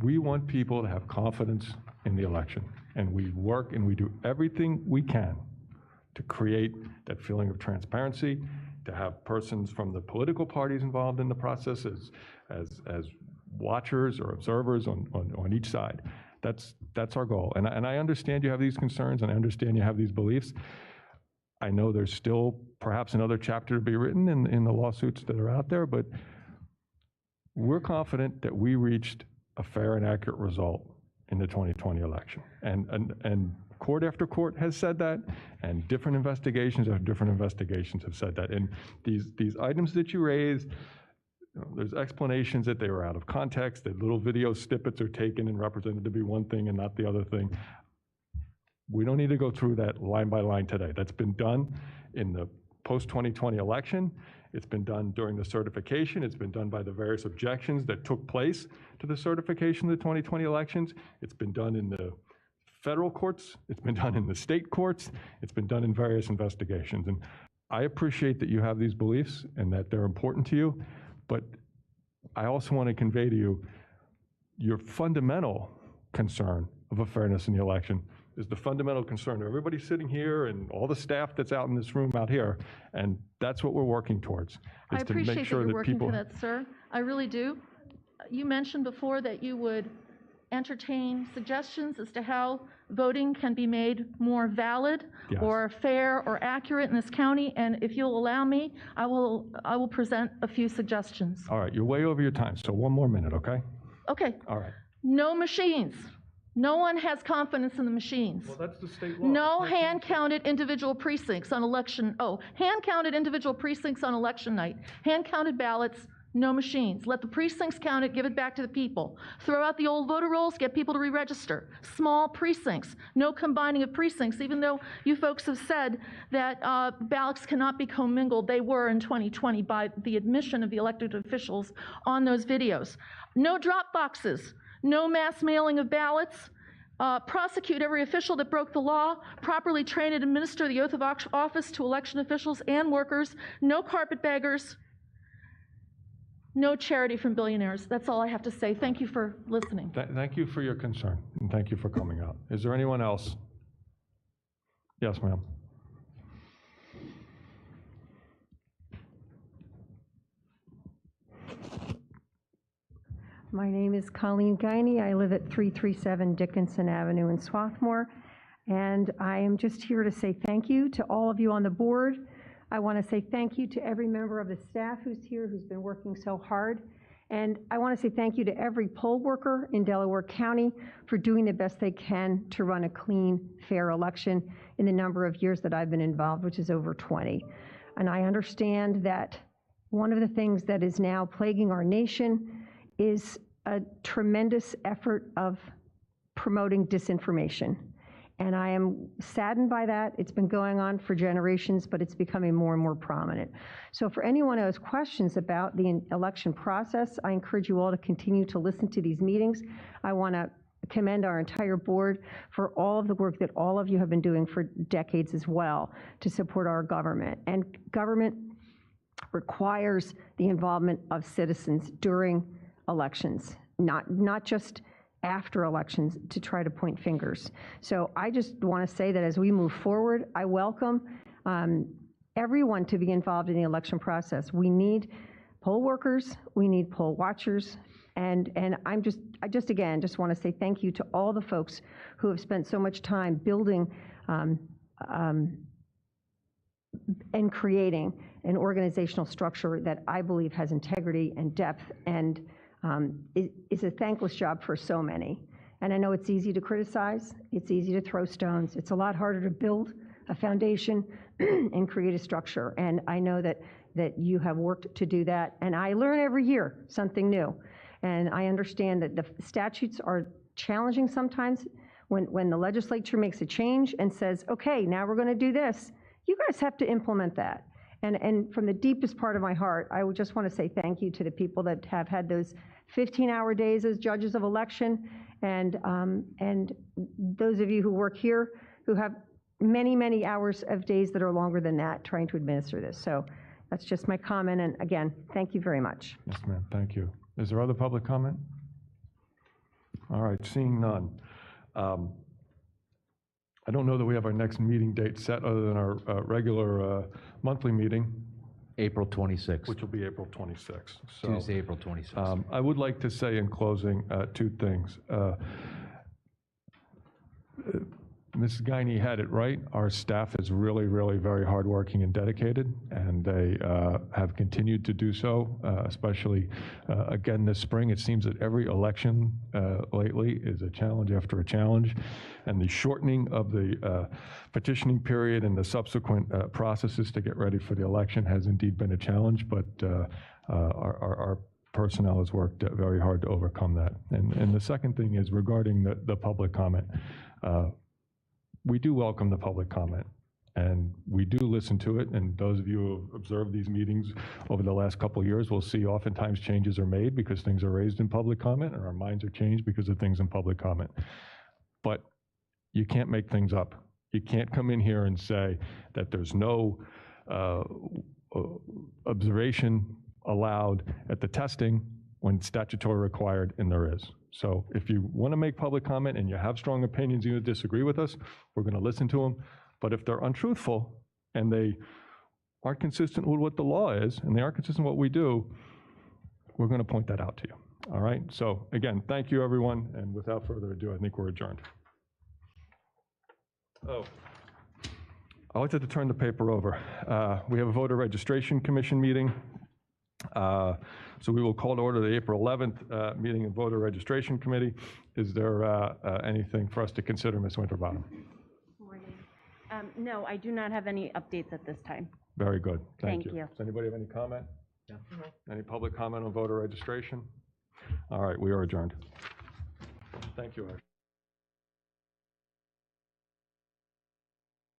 we want people to have confidence in the election. And we work and we do everything we can to create that feeling of transparency, to have persons from the political parties involved in the process as watchers or observers on each side. That's our goal. And I understand you have these concerns, and I understand you have these beliefs. I know there's still perhaps another chapter to be written in the lawsuits that are out there, but we're confident that we reached a fair and accurate result in the 2020 election. And court after court has said that, and different investigations after different investigations have said that. And these items that you raised, there's explanations that they were out of context, that little video snippets are taken and represented to be one thing and not the other thing. We don't need to go through that line by line today. That's been done in the post-2020 election. It's been done during the certification. It's been done by the various objections that took place to the certification of the 2020 elections. It's been done in the federal courts. It's been done in the state courts. It's been done in various investigations. And I appreciate that you have these beliefs and that they're important to you. But I also want to convey to you your fundamental concern of a fairness in the election is the fundamental concern of everybody sitting here and all the staff that's out in this room out here, and that's what we're working towards. I is to appreciate make sure that you're that working people. for that, sir. I really do. You mentioned before that you would entertain suggestions as to how voting can be made more valid Yes. or fair or accurate in this county, and if you'll allow me, I will present a few suggestions. All right, you're way over your time, so one more minute, okay? Okay. All right. No machines. No one has confidence in the machines. Well, that's the state law. No hand-counted individual precincts on election, hand-counted individual precincts on election night. Hand-counted ballots, no machines. Let the precincts count it, give it back to the people. Throw out the old voter rolls, get people to re-register. Small precincts, no combining of precincts, even though you folks have said that ballots cannot be commingled. They were in 2020 by the admission of the elected officials on those videos. No drop boxes. No mass mailing of ballots. Prosecute every official that broke the law. Properly train and administer the oath of office to election officials and workers. No carpetbaggers. No charity from billionaires. That's all I have to say. Thank you for listening. Thank you for your concern, and thank you for coming out. Is there anyone else? Yes, ma'am. My name is Colleen Guiney. I live at 337 Dickinson Avenue in Swarthmore, and I am just here to say thank you to all of you on the board. I want to say thank you to every member of the staff who's here, who's been working so hard. And I want to say thank you to every poll worker in Delaware County for doing the best they can to run a clean, fair election in the number of years that I've been involved, which is over 20. And I understand that one of the things that is now plaguing our nation is a tremendous effort of promoting disinformation. And I am saddened by that. It's been going on for generations, but it's becoming more and more prominent. So for anyone who has questions about the election process, I encourage you all to continue to listen to these meetings. I want to commend our entire board for all of the work that all of you have been doing for decades as well to support our government. And government requires the involvement of citizens during elections, not just after elections to try to point fingers. So I just want to say that as we move forward, I welcome everyone to be involved in the election process. We need poll workers, we need poll watchers, and I just again want to say thank you to all the folks who have spent so much time building and creating an organizational structure that I believe has integrity and depth and it's a thankless job for so many. And I know it's easy to criticize, it's easy to throw stones, it's a lot harder to build a foundation and create a structure. And I know that you have worked to do that. And I learn every year something new. And I understand that the statutes are challenging sometimes when the legislature makes a change and says, okay, now we're gonna do this. You guys have to implement that. And from the deepest part of my heart, I would just want to say thank you to the people that have had those 15-hour days as judges of election, and those of you who work here who have many, many hours of days that are longer than that trying to administer this. So that's just my comment, and again, thank you very much. Yes, ma'am, thank you. Is there other public comment? All right, seeing none. I don't know that we have our next meeting date set other than our regular monthly meeting. April 26th. Which will be April 26th. So, Tuesday, April 26th. I would like to say in closing two things. Mrs. Guiney had it right. Our staff is really, really very hardworking and dedicated, and they have continued to do so, especially again this spring. It seems that every election lately is a challenge after a challenge, and the shortening of the petitioning period and the subsequent processes to get ready for the election has indeed been a challenge, but our personnel has worked very hard to overcome that. And the second thing is regarding the public comment. We do welcome the public comment, and we do listen to it, and those of you who have observed these meetings over the last couple of years will see oftentimes changes are made because things are raised in public comment, and our minds are changed because of things in public comment. But you can't make things up. You can't come in here and say that there's no observation allowed at the testing when statutory required, and there is. So if you want to make public comment and you have strong opinions, you disagree with us, we're going to listen to them. But if they're untruthful and they aren't consistent with what the law is, and they aren't consistent with what we do, we're going to point that out to you. All right? So again, thank you, everyone. And without further ado, I think we're adjourned. Oh, I wanted to turn the paper over. We have a voter registration commission meeting. So we will call to order the April 11th meeting of Voter Registration Committee. Is there anything for us to consider, Ms. Winterbottom? Morning. No, I do not have any updates at this time. Very good. Thank you. Thank you. Does anybody have any comment? No. Any public comment on voter registration? All right, we are adjourned. Thank you, Ash.